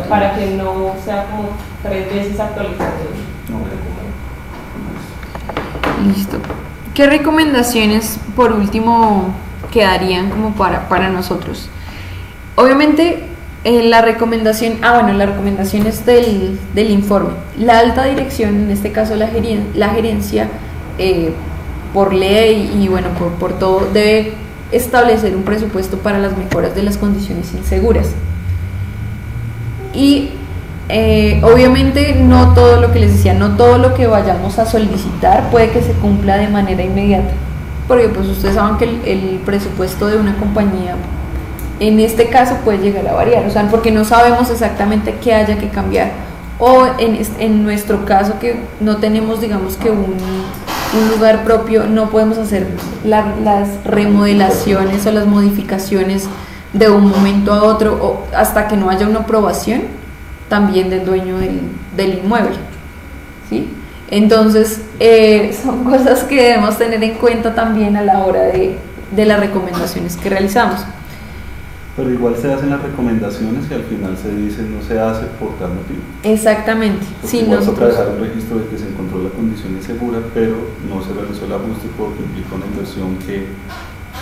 [SPEAKER 4] Para que no sea como 3 veces actualizado.
[SPEAKER 1] Listo. ¿Qué recomendaciones, por último, quedarían como para nosotros? Obviamente, la recomendación, la recomendación es del informe. La alta dirección, en este caso la gerencia, por ley y bueno, por todo, debe establecer un presupuesto para las mejoras de las condiciones inseguras. Y obviamente no todo lo que les decía, no todo lo que vayamos a solicitar puede que se cumpla de manera inmediata, porque pues ustedes saben que el presupuesto de una compañía en este caso puede llegar a variar, o sea, porque no sabemos exactamente qué haya que cambiar o en nuestro caso que no tenemos, digamos que un lugar propio, no podemos hacer las remodelaciones o las modificaciones de un momento a otro o hasta que no haya una aprobación también del dueño del inmueble, ¿sí? Entonces son cosas que debemos tener en cuenta también a la hora de las recomendaciones que realizamos.
[SPEAKER 2] Pero igual se hacen las recomendaciones y al final se dice no se hace por tal motivo.
[SPEAKER 1] Exactamente.
[SPEAKER 2] Porque
[SPEAKER 1] Sí,
[SPEAKER 2] igual toca
[SPEAKER 1] nosotros...
[SPEAKER 2] dejar un registro de que se encontró la condición insegura, pero no se realizó el ajuste porque implica una inversión que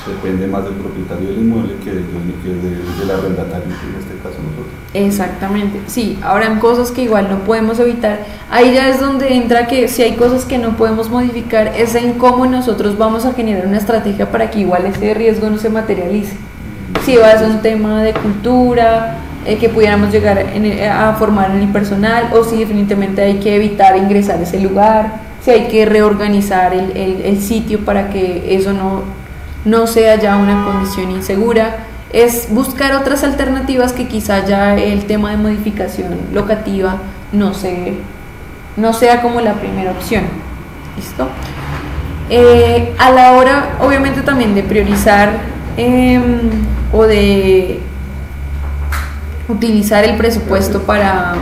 [SPEAKER 2] depende más del propietario del inmueble que del arrendatario, que en este caso nosotros.
[SPEAKER 1] Exactamente, sí, habrán cosas que igual no podemos evitar. Ahí ya es donde entra que si hay cosas que no podemos modificar, es en cómo nosotros vamos a generar una estrategia para que igual ese riesgo no se materialice. Si va a ser un tema de cultura, que pudiéramos llegar a formar en el personal, o si definitivamente hay que evitar ingresar a ese lugar, si hay que reorganizar el sitio para que eso no sea ya una condición insegura. Es buscar otras alternativas que quizá ya el tema de modificación locativa no sea como la primera opción. ¿Listo? A la hora, obviamente, también de priorizar o de utilizar el presupuesto para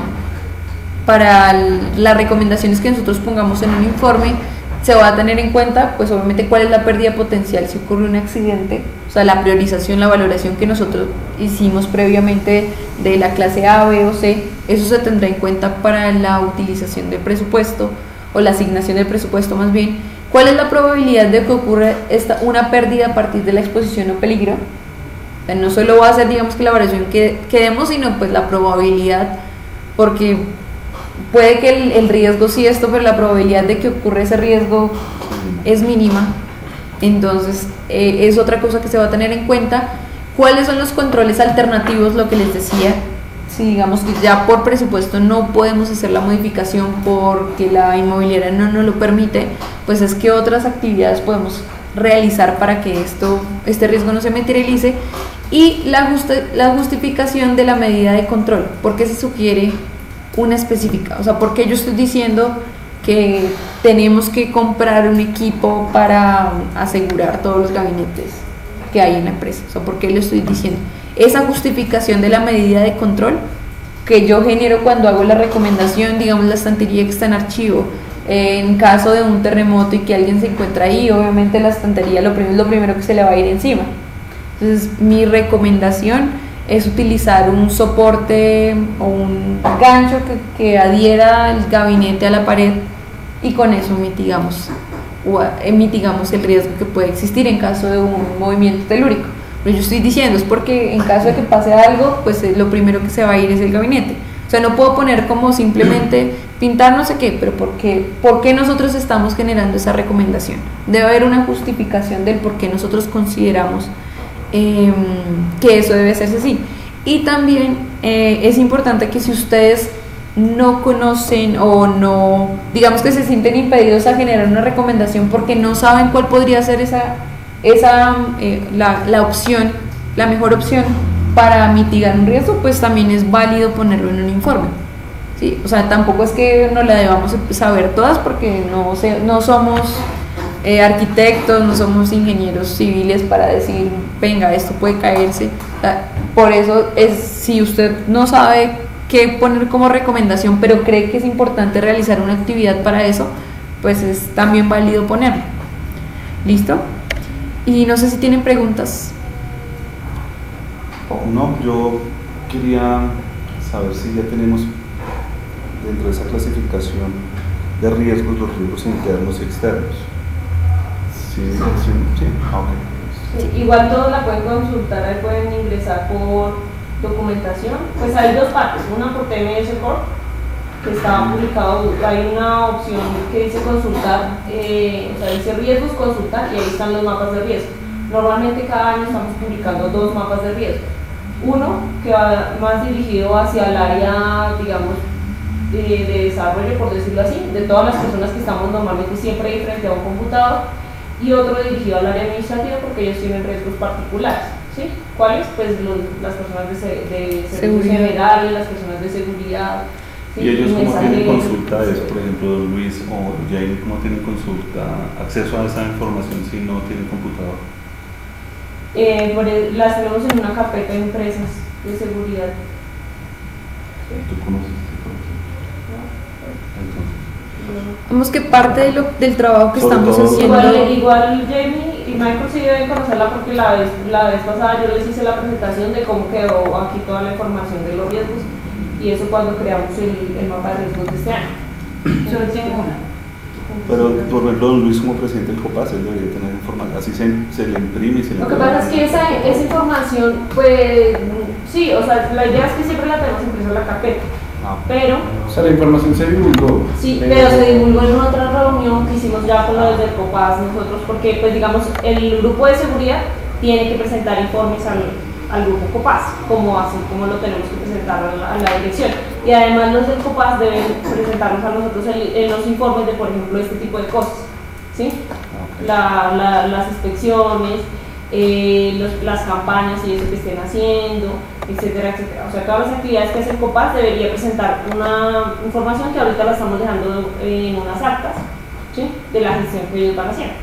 [SPEAKER 1] las recomendaciones que nosotros pongamos en un informe, se va a tener en cuenta, pues obviamente, cuál es la pérdida potencial si ocurre un accidente, o sea, la priorización, la valoración que nosotros hicimos previamente de la clase A, B o C, eso se tendrá en cuenta para la utilización del presupuesto o la asignación del presupuesto más bien. ¿Cuál es la probabilidad de que ocurra una pérdida a partir de la exposición o peligro? O sea, no solo va a ser, digamos, que la valoración que demos, sino pues la probabilidad, porque puede que el riesgo sí pero la probabilidad de que ocurra ese riesgo es mínima. Entonces es otra cosa que se va a tener en cuenta. ¿Cuáles son los controles alternativos? Lo que les decía, si digamos que ya por presupuesto no podemos hacer la modificación porque la inmobiliaria no nos lo permite, pues es que otras actividades podemos realizar para que este riesgo no se materialice. Y la justificación de la medida de control, ¿por qué se sugiere una específica? O sea, ¿por qué yo estoy diciendo que tenemos que comprar un equipo para asegurar todos los gabinetes que hay en la empresa? O sea, ¿por qué lo estoy diciendo? Esa justificación de la medida de control que yo genero cuando hago la recomendación, digamos, la estantería que está en archivo, en caso de un terremoto y que alguien se encuentra ahí, obviamente la estantería es lo primero que se le va a ir encima. Entonces, mi recomendación es utilizar un soporte o un gancho que adhiera el gabinete a la pared, y con eso mitigamos el riesgo que puede existir en caso de un movimiento telúrico. Lo que yo estoy diciendo es porque en caso de que pase algo, pues lo primero que se va a ir es el gabinete. O sea, no puedo poner como simplemente pintar no sé qué, pero ¿por qué nosotros estamos generando esa recomendación? Debe haber una justificación del por qué nosotros consideramos que eso debe hacerse así. Y también es importante que si ustedes no conocen o no, digamos que se sienten impedidos a generar una recomendación porque no saben cuál podría ser la opción, la mejor opción para mitigar un riesgo, pues también es válido ponerlo en un informe, ¿sí? O sea, tampoco es que no la debamos saber todas, porque no somos arquitectos, no somos ingenieros civiles para decir, venga, esto puede caerse. O sea, por eso si usted no sabe qué poner como recomendación, pero cree que es importante realizar una actividad para eso, pues es también válido ponerlo. ¿Listo? Y no sé si tienen preguntas.
[SPEAKER 2] No, yo quería saber si ya tenemos dentro de esa clasificación de riesgos los riesgos internos y externos. Sí.
[SPEAKER 4] Sí, igual todos la pueden consultar, ahí pueden ingresar por documentación. Pues hay dos partes, una por TMS Corp, que está publicado, hay una opción que dice consultar, o sea, dice riesgos, consultar, y ahí están los mapas de riesgo. Normalmente cada año estamos publicando 2 mapas de riesgo. Uno que va más dirigido hacia el área, digamos, de desarrollo, por decirlo así, de todas las personas que estamos normalmente siempre ahí frente a un computador, y otro dirigido al área administrativa porque ellos tienen riesgos particulares, ¿sí? ¿Cuáles? Pues las personas de servicios generales, las personas de seguridad, ¿sí?
[SPEAKER 2] ¿Y ellos cómo tienen
[SPEAKER 4] mensajeros.
[SPEAKER 2] consulta de eso? Por ejemplo, Luis o Jane, ¿cómo tienen acceso a esa información si no tienen computador?
[SPEAKER 4] Las tenemos en una carpeta de empresas de seguridad.
[SPEAKER 2] ¿Tú conoces ese concepto? Entonces,
[SPEAKER 1] Vamos que parte del trabajo que
[SPEAKER 2] Sobre
[SPEAKER 1] estamos
[SPEAKER 2] todo-
[SPEAKER 1] haciendo.
[SPEAKER 4] Igual Jamie y Michael sí deben conocerla porque la vez pasada yo les hice la presentación de cómo quedó aquí toda la información de los riesgos y eso cuando creamos el mapa de riesgos de este año.
[SPEAKER 6] Solo tengo una.
[SPEAKER 2] pero, por ejemplo, don Luis como presidente del COPAS, él debería tener información, así se le imprime y se le
[SPEAKER 4] Lo que pasa es que esa información, pues sí, o sea, la idea es que siempre la tenemos impresa en la carpeta, pero
[SPEAKER 5] O sea, la información se divulgó.
[SPEAKER 4] sí, pero se divulgó en otra reunión que hicimos ya con los del COPAS nosotros, porque pues digamos, el grupo de seguridad tiene que presentar informes al grupo COPAS, así como lo tenemos que presentar a la dirección. Y además los del COPAS deben presentarnos a nosotros en los informes de, por ejemplo, este tipo de cosas, ¿sí? Las inspecciones, las campañas y eso que estén haciendo, etcétera, etcétera. O sea, todas las actividades que hace el COPAS debería presentar una información que ahorita la estamos dejando en unas actas, ¿sí? De la gestión que ellos van haciendo,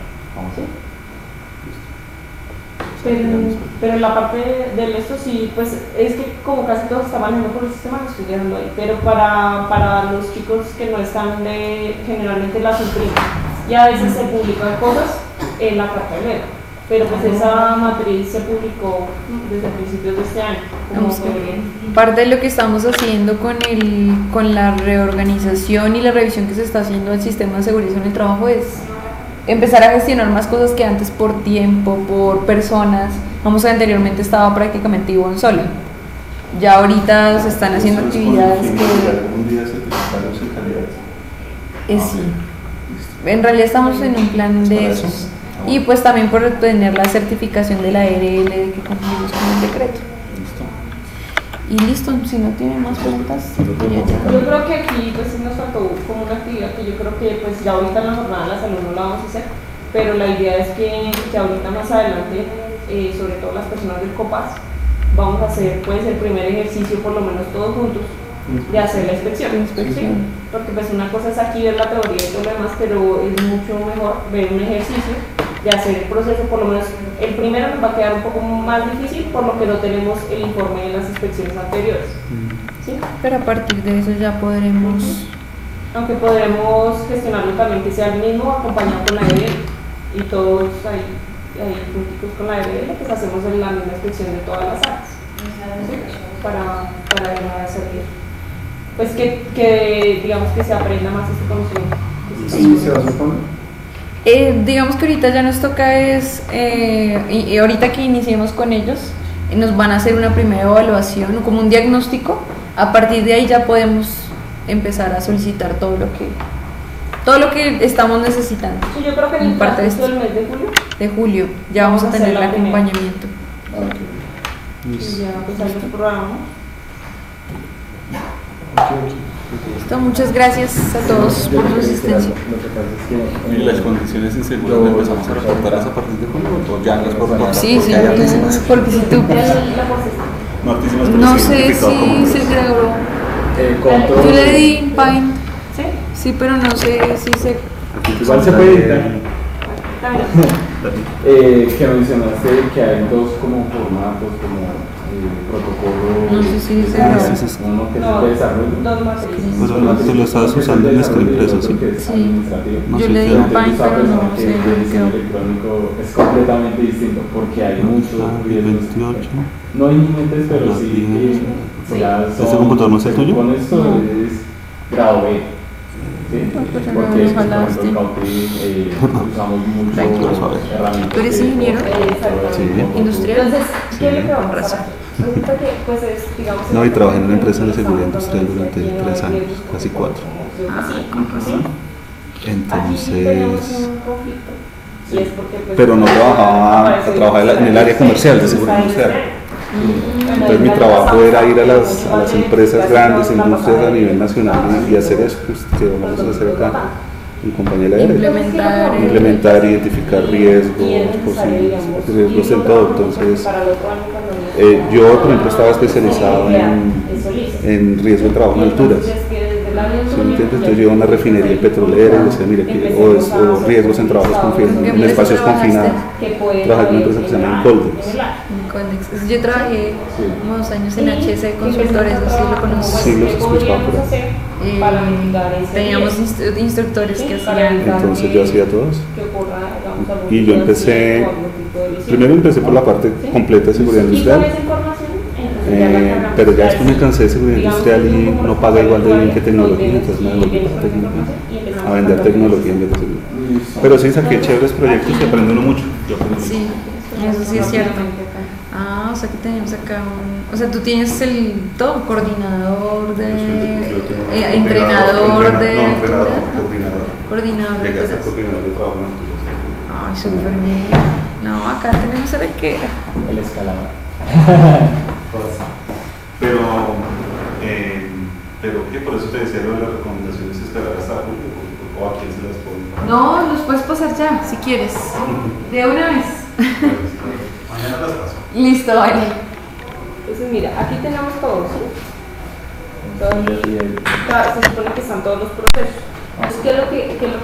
[SPEAKER 4] ¿sí? Pero la parte del esto sí, pues es que como casi todo se está manejando por el sistema, lo estoy dejando ahí. Pero para los chicos que no están generalmente las imprimen. Y a veces se publican cosas en la cartelera. Pero pues esa matriz se publicó desde principios de este año.
[SPEAKER 1] Vamos parte de lo que estamos haciendo con la reorganización y la revisión que se está haciendo del sistema de seguridad en el trabajo es empezar a gestionar más cosas que antes por tiempo, por personas. Vamos, anteriormente estaba prácticamente Ivonne sola. Ya ahorita se están haciendo
[SPEAKER 2] Eso es
[SPEAKER 1] actividades
[SPEAKER 2] con el fin de
[SPEAKER 1] que
[SPEAKER 2] algún día certificarlos en calidad.
[SPEAKER 1] sí.
[SPEAKER 2] Listo.
[SPEAKER 1] En realidad estamos en un plan de
[SPEAKER 2] ¿Para
[SPEAKER 1] esos.
[SPEAKER 2] eso?
[SPEAKER 1] Y pues también por tener la certificación de la ARL de que cumplimos con el decreto.
[SPEAKER 2] Listo.
[SPEAKER 1] Y listo, si no tienen más preguntas, ya
[SPEAKER 4] Yo creo que aquí pues sí nos faltó como una actividad que yo creo que pues ya ahorita en la jornada de la salud no la vamos a hacer, pero la idea es que ahorita más adelante, sobre todo las personas del COPAS, vamos a hacer pues el primer ejercicio por lo menos todos juntos de hacer la inspección. ¿Sí? Porque pues una cosa es aquí ver la teoría y todo lo demás, pero es mucho mejor ver un ejercicio de hacer el proceso. Por lo menos el primero nos va a quedar un poco más difícil por lo que no tenemos el informe de las inspecciones anteriores, ¿sí?
[SPEAKER 1] Pero a partir de eso ya podremos.
[SPEAKER 4] Aunque podremos gestionarlo también que sea el mismo acompañado con la EBL y todos ahí juntitos con la EBL, pues hacemos la misma inspección de todas las áreas, ¿sí? para de una vez salir. Pues que digamos que se aprenda más este conocimiento.
[SPEAKER 5] ¿Sí se va a suponer?
[SPEAKER 1] Digamos que ahorita ya nos toca y ahorita que iniciemos con ellos, nos van a hacer una primera evaluación, como un diagnóstico. A partir de ahí ya podemos empezar a solicitar todo lo que estamos necesitando.
[SPEAKER 4] Sí, yo creo que en el
[SPEAKER 1] Parte de
[SPEAKER 4] transcurso del mes de julio
[SPEAKER 1] De julio ya vamos a
[SPEAKER 4] hacer
[SPEAKER 1] tener el
[SPEAKER 4] la primera.
[SPEAKER 1] acompañamiento.
[SPEAKER 4] y ya empezar el programa.
[SPEAKER 1] Listo, muchas gracias a todos por su asistencia.
[SPEAKER 3] Lo que pasa es que
[SPEAKER 2] ¿Y las condiciones inseguras las empezamos a reportarlas a partir de julio o ya las por
[SPEAKER 1] Sí, sí,
[SPEAKER 2] porque hay altísimas?
[SPEAKER 1] porque si tú
[SPEAKER 4] La porcesta.
[SPEAKER 2] No, altísimas, pero
[SPEAKER 1] no
[SPEAKER 2] sí
[SPEAKER 1] sé
[SPEAKER 2] identificado como
[SPEAKER 1] si se grabó.
[SPEAKER 3] ¿cuánto?
[SPEAKER 1] Yo le di Paint,
[SPEAKER 4] ¿Sí?
[SPEAKER 1] sí, pero no sé si se.
[SPEAKER 3] Igual se puede editar.
[SPEAKER 4] También.
[SPEAKER 3] Que mencionaste que hay dos como formatos, como protocolos.
[SPEAKER 1] No sé si se
[SPEAKER 2] Ah,
[SPEAKER 1] grabó.
[SPEAKER 2] sí, sí.
[SPEAKER 3] Uno que es
[SPEAKER 4] No,
[SPEAKER 3] el de desarrollo.
[SPEAKER 4] dos matrices.
[SPEAKER 2] Pero no, tú lo estabas usando en Screen Press, ¿o sí?
[SPEAKER 1] Sí.
[SPEAKER 2] No
[SPEAKER 1] Yo
[SPEAKER 2] sé
[SPEAKER 1] le
[SPEAKER 2] qué
[SPEAKER 1] di
[SPEAKER 2] era.
[SPEAKER 1] Paint, pero no sé
[SPEAKER 3] el
[SPEAKER 1] qué
[SPEAKER 3] diseño
[SPEAKER 1] quedó.
[SPEAKER 3] electrónico es completamente distinto porque hay muchos riesgos.
[SPEAKER 2] 28.
[SPEAKER 3] No hay límites, pero sí.
[SPEAKER 4] Sí.
[SPEAKER 3] Ya
[SPEAKER 2] ¿Este computador no es el tuyo?
[SPEAKER 3] Con esto
[SPEAKER 1] No.
[SPEAKER 3] es grado B. ¿Sí?
[SPEAKER 1] Pues,
[SPEAKER 3] Porque,
[SPEAKER 1] nos
[SPEAKER 3] por ejemplo,
[SPEAKER 1] jalaste.
[SPEAKER 3] en Cauti usamos mucho
[SPEAKER 1] Tranquilo.
[SPEAKER 3] herramientas.
[SPEAKER 1] ¿Tú eres ingeniero?
[SPEAKER 2] Sí.
[SPEAKER 1] Industrial.
[SPEAKER 4] Entonces, ¿qué es lo que
[SPEAKER 1] con
[SPEAKER 4] vamos a
[SPEAKER 1] razón.
[SPEAKER 4] hacer? Resulta que, pues, digamos...
[SPEAKER 2] No, y trabajé en una empresa de seguridad industrial durante 3 años, casi 4.
[SPEAKER 4] ¿Sí? Aquí
[SPEAKER 2] Entonces,
[SPEAKER 4] tenemos un conflicto. Y es porque, pues,
[SPEAKER 2] pero no trabajaba
[SPEAKER 4] parece-
[SPEAKER 2] en el área comercial de seguridad industrial. Entonces mi trabajo era ir a las empresas grandes, industrias a nivel nacional y hacer eso pues, que vamos a hacer acá en compañía de la ARL. Implementar, identificar riesgos, posibles riesgos en todo. Entonces, yo, por ejemplo, estaba especializado en riesgo de trabajo en alturas.
[SPEAKER 4] el área de
[SPEAKER 2] ¿Sí me entiendes?
[SPEAKER 4] proyecto,
[SPEAKER 2] Entonces yo iba a una refinería petrolera y decía, mire, aquí, o riesgos en trabajos confinados, en espacios confinados. Trabajé en una empresa que se llama Coldex.
[SPEAKER 1] Coldex. Yo trabajé
[SPEAKER 3] Sí.
[SPEAKER 1] como 2 años en HS Consultores, no sé si lo conoces.
[SPEAKER 2] Sí, los he escuchado por ahí.
[SPEAKER 4] para mitigar ese
[SPEAKER 1] Teníamos
[SPEAKER 4] riesgo.
[SPEAKER 1] instructores
[SPEAKER 4] Sí,
[SPEAKER 1] que
[SPEAKER 4] para
[SPEAKER 1] hacían.
[SPEAKER 4] evitar
[SPEAKER 2] Entonces yo hacía todos.
[SPEAKER 4] que ocurra, digamos, algún
[SPEAKER 2] Y yo
[SPEAKER 4] tipo de
[SPEAKER 2] empecé,
[SPEAKER 4] accidente o algún tipo de lesión.
[SPEAKER 2] primero empecé por la parte
[SPEAKER 4] ¿Sí?
[SPEAKER 2] completa de seguridad
[SPEAKER 4] Y con
[SPEAKER 2] industrial,
[SPEAKER 4] esa información, entonces ya la cargamos.
[SPEAKER 2] pero ya después me
[SPEAKER 4] sí,
[SPEAKER 2] cansé de seguridad
[SPEAKER 4] digamos,
[SPEAKER 2] industrial y
[SPEAKER 4] como
[SPEAKER 2] no paga igual de bien que tecnología,
[SPEAKER 4] donde
[SPEAKER 2] entonces me
[SPEAKER 4] sí,
[SPEAKER 2] devolví
[SPEAKER 4] vienes
[SPEAKER 2] para
[SPEAKER 4] con esa
[SPEAKER 2] tecnología,
[SPEAKER 4] información y empezamos
[SPEAKER 2] a vender
[SPEAKER 4] a
[SPEAKER 2] tecnología en vez de seguridad. Pero sí saqué chéveres proyectos y aprende uno mucho. Yo aprendí mucho.
[SPEAKER 1] Sí, eso sí es cierto. Ah, o sea que tenemos acá un... O sea, tú tienes el todo, coordinador de...
[SPEAKER 2] Yo tengo
[SPEAKER 1] entrenador de...
[SPEAKER 2] No, entrenador, coordinador.
[SPEAKER 1] Coordinador de
[SPEAKER 2] Llegué a ser
[SPEAKER 1] cosas.
[SPEAKER 2] coordinador de trabajo en Asturias.
[SPEAKER 1] Ay, súper bien. No, acá tenemos a la que...
[SPEAKER 3] El escalador.
[SPEAKER 2] Pero ¿qué? Por eso te decía lo de las recomendaciones, esperar hasta julio o a quién se las pone.
[SPEAKER 1] No, los puedes pasar ya, si quieres. De una vez.
[SPEAKER 2] Mañana las paso.
[SPEAKER 1] Listo, vale.
[SPEAKER 4] Entonces, mira, aquí tenemos todo, ¿sí? Se supone que están todos los procesos. Entonces, ¿qué es lo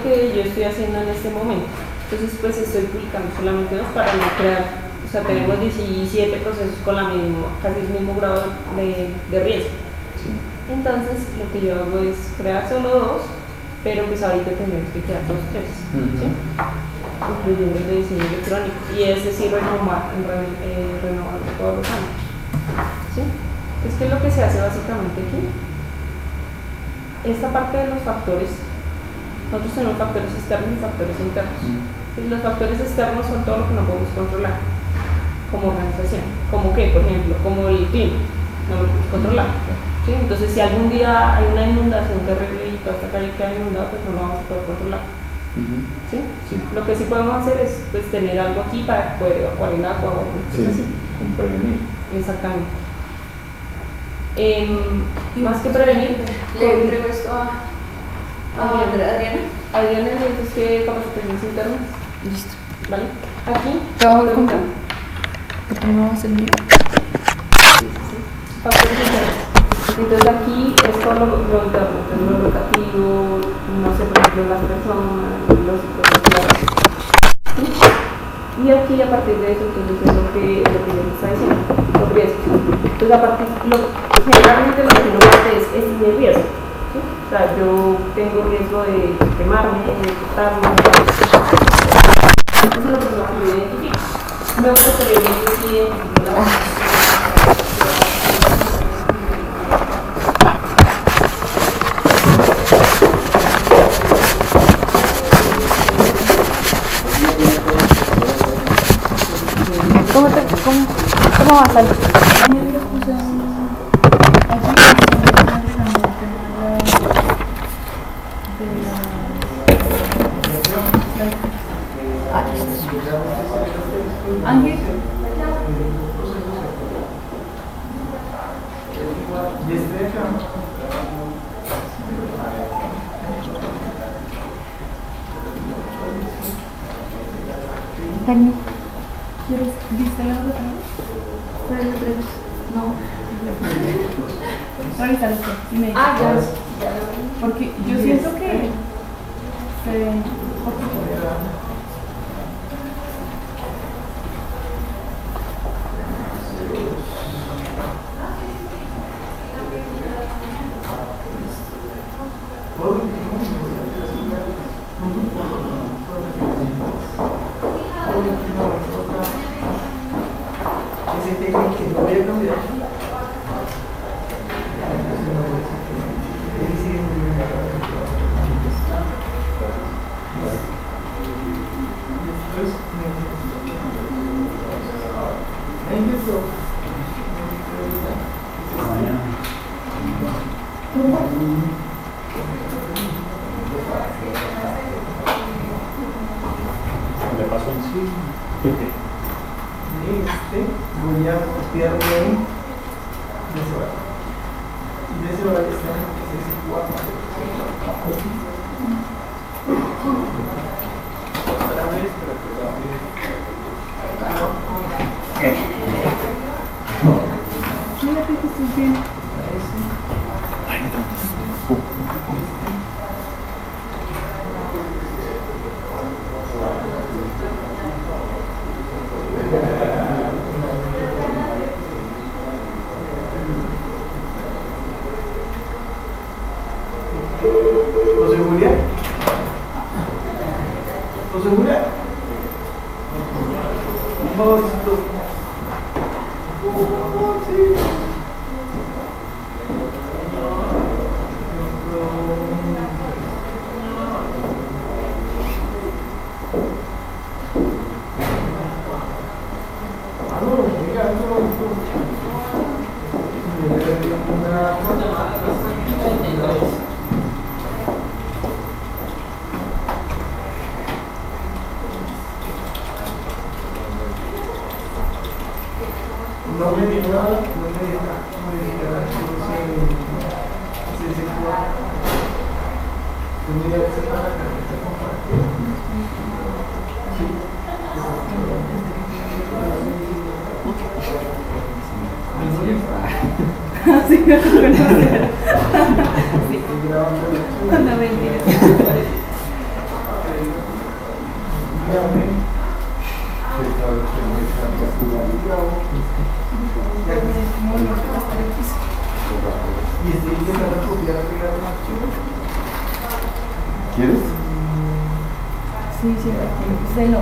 [SPEAKER 4] que yo estoy haciendo en este momento? Entonces, pues estoy publicando solamente dos para no crear, o sea, tenemos 17 procesos con casi el mismo grado de riesgo. Entonces, lo que yo hago es crear solo dos, pero pues ahorita tendremos que crear los tres, ¿sí? Incluyendo el de diseño electrónico, y es decir, renovarlo todos los años, ¿sí? Es que lo que se hace básicamente aquí, esta parte de los factores, nosotros tenemos factores externos y factores internos. Y los factores externos son todo lo que no podemos controlar, como organización, como que, por ejemplo, como el clima, no lo podemos controlar. ¿Sí? Entonces, si algún día hay una inundación terrible y toda esta calle queda inundada, pues no lo vamos a poder controlar. ¿Sí?
[SPEAKER 3] Sí.
[SPEAKER 4] Lo que sí podemos hacer es pues, tener algo aquí para poder evacuar el agua o cosas
[SPEAKER 3] Sí,
[SPEAKER 4] así.
[SPEAKER 3] con prevenir.
[SPEAKER 4] Exactamente. Más que prevenir,
[SPEAKER 1] Le entrego esto a Adriana.
[SPEAKER 4] Adriana le dices que capacitaciones internas,
[SPEAKER 1] Listo.
[SPEAKER 4] ¿vale? Aquí,
[SPEAKER 1] ¿Trabajo el control? Porque no vamos a hacer mío.
[SPEAKER 4] factores internos. Entonces aquí es todo lo interno, entonces lo rotativo, no sé, por ejemplo, las personas, los psicólogos. ¿Sí? Y aquí a partir de eso, entonces es lo que yo les está diciendo, los riesgos. Entonces generalmente lo que uno hace es estimar riesgo. ¿Sí? O sea, yo tengo riesgo de quemarme, de cortarme. Eso es lo que yo identifico. Luego posteriormente sí identifico la base.
[SPEAKER 1] ¿Cómo va a salir?
[SPEAKER 6] Ángel. ¿Viste la otra? No. Revisar esto. Y me dice. Porque yo siento que se ven un poquito.
[SPEAKER 2] Le paso en sí.
[SPEAKER 7] Voy a copiarme de ese bar. Y de ese bar está otra vez,
[SPEAKER 6] Mira que estás bien.
[SPEAKER 7] Monstruo. Sí. No me dio nada, no me dio nada, no me dio nada, se cuadra. Yo me dio esa para la carpeta compartida. Sí.
[SPEAKER 6] Sí, no te conocer. Sí. No me entiendes.
[SPEAKER 7] Y estoy intentando copiar pegar un archivo.
[SPEAKER 3] ¿Quieres?
[SPEAKER 6] Sí, sí, sí, no.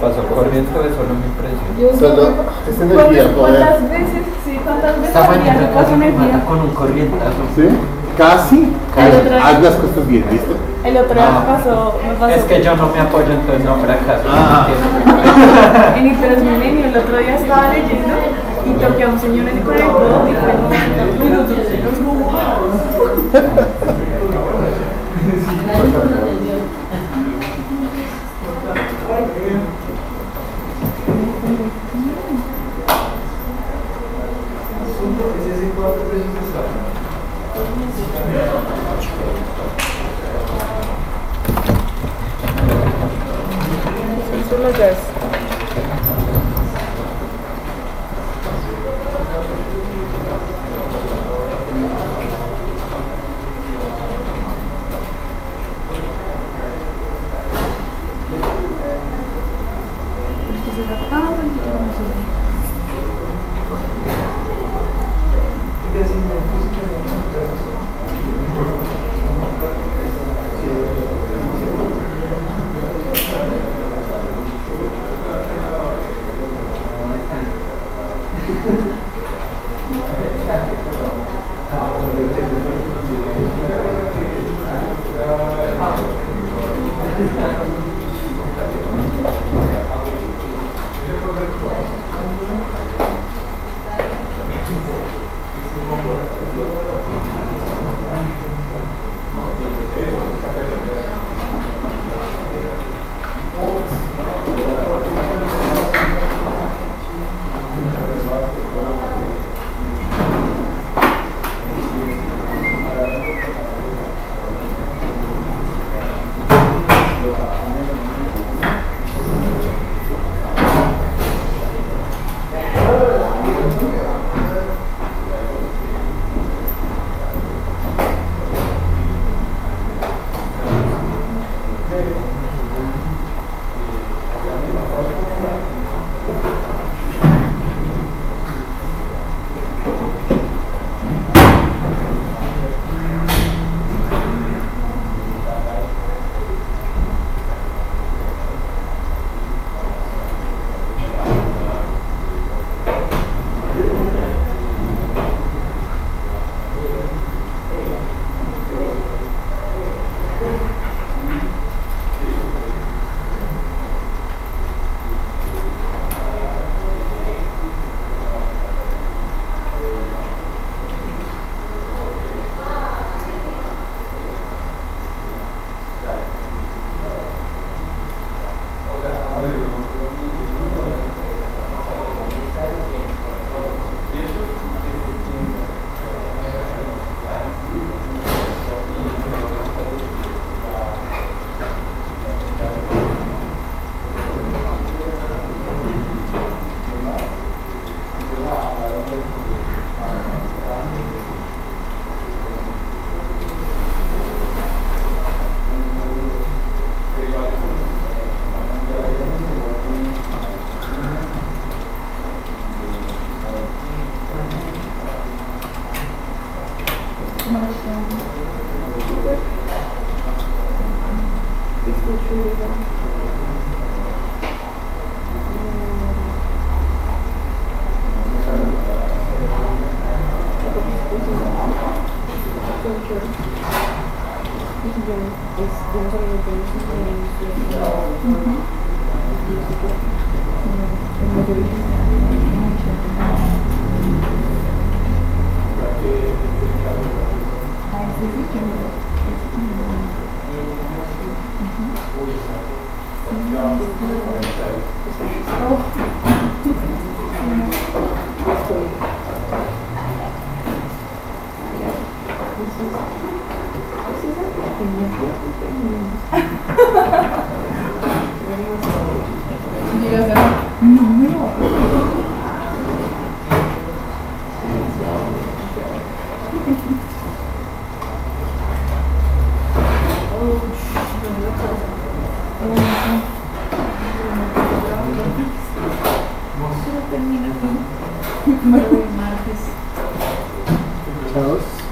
[SPEAKER 8] Pasó corriendo, es solo mi impresión.
[SPEAKER 6] Yo
[SPEAKER 3] Solo es energía, poder.
[SPEAKER 6] ¿Cuántas veces? Sí, ¿cuántas veces
[SPEAKER 8] Esta
[SPEAKER 6] al día
[SPEAKER 8] mañana
[SPEAKER 6] me paso
[SPEAKER 8] casi me
[SPEAKER 6] energía?
[SPEAKER 8] mata con un corrientazo.
[SPEAKER 3] ¿Sí? Casi.
[SPEAKER 6] El otro día-
[SPEAKER 3] Haz las cosas bien, ¿viste?
[SPEAKER 6] El otro día
[SPEAKER 8] No.
[SPEAKER 6] me pasó.
[SPEAKER 8] Es que yo no me apoyo, entonces no fracaso.
[SPEAKER 3] Ah.
[SPEAKER 6] En Hiperosmilenio, el otro día estaba leyendo y toqué a un señor en el codo y fue
[SPEAKER 7] Ese sí, 4 pesos de sal.
[SPEAKER 6] Eso lo ves.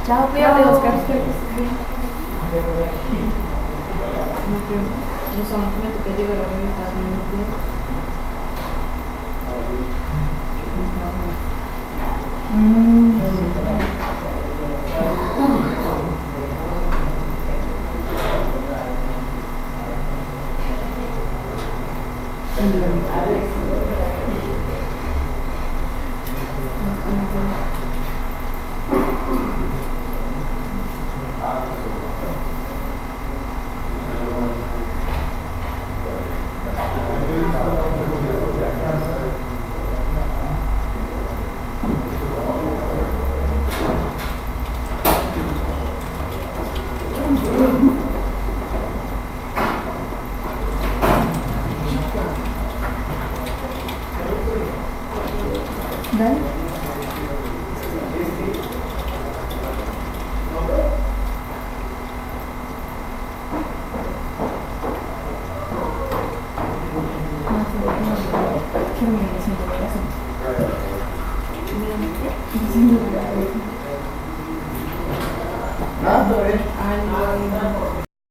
[SPEAKER 6] Chao, cuídate, Oscar.
[SPEAKER 7] Nada, todo bien.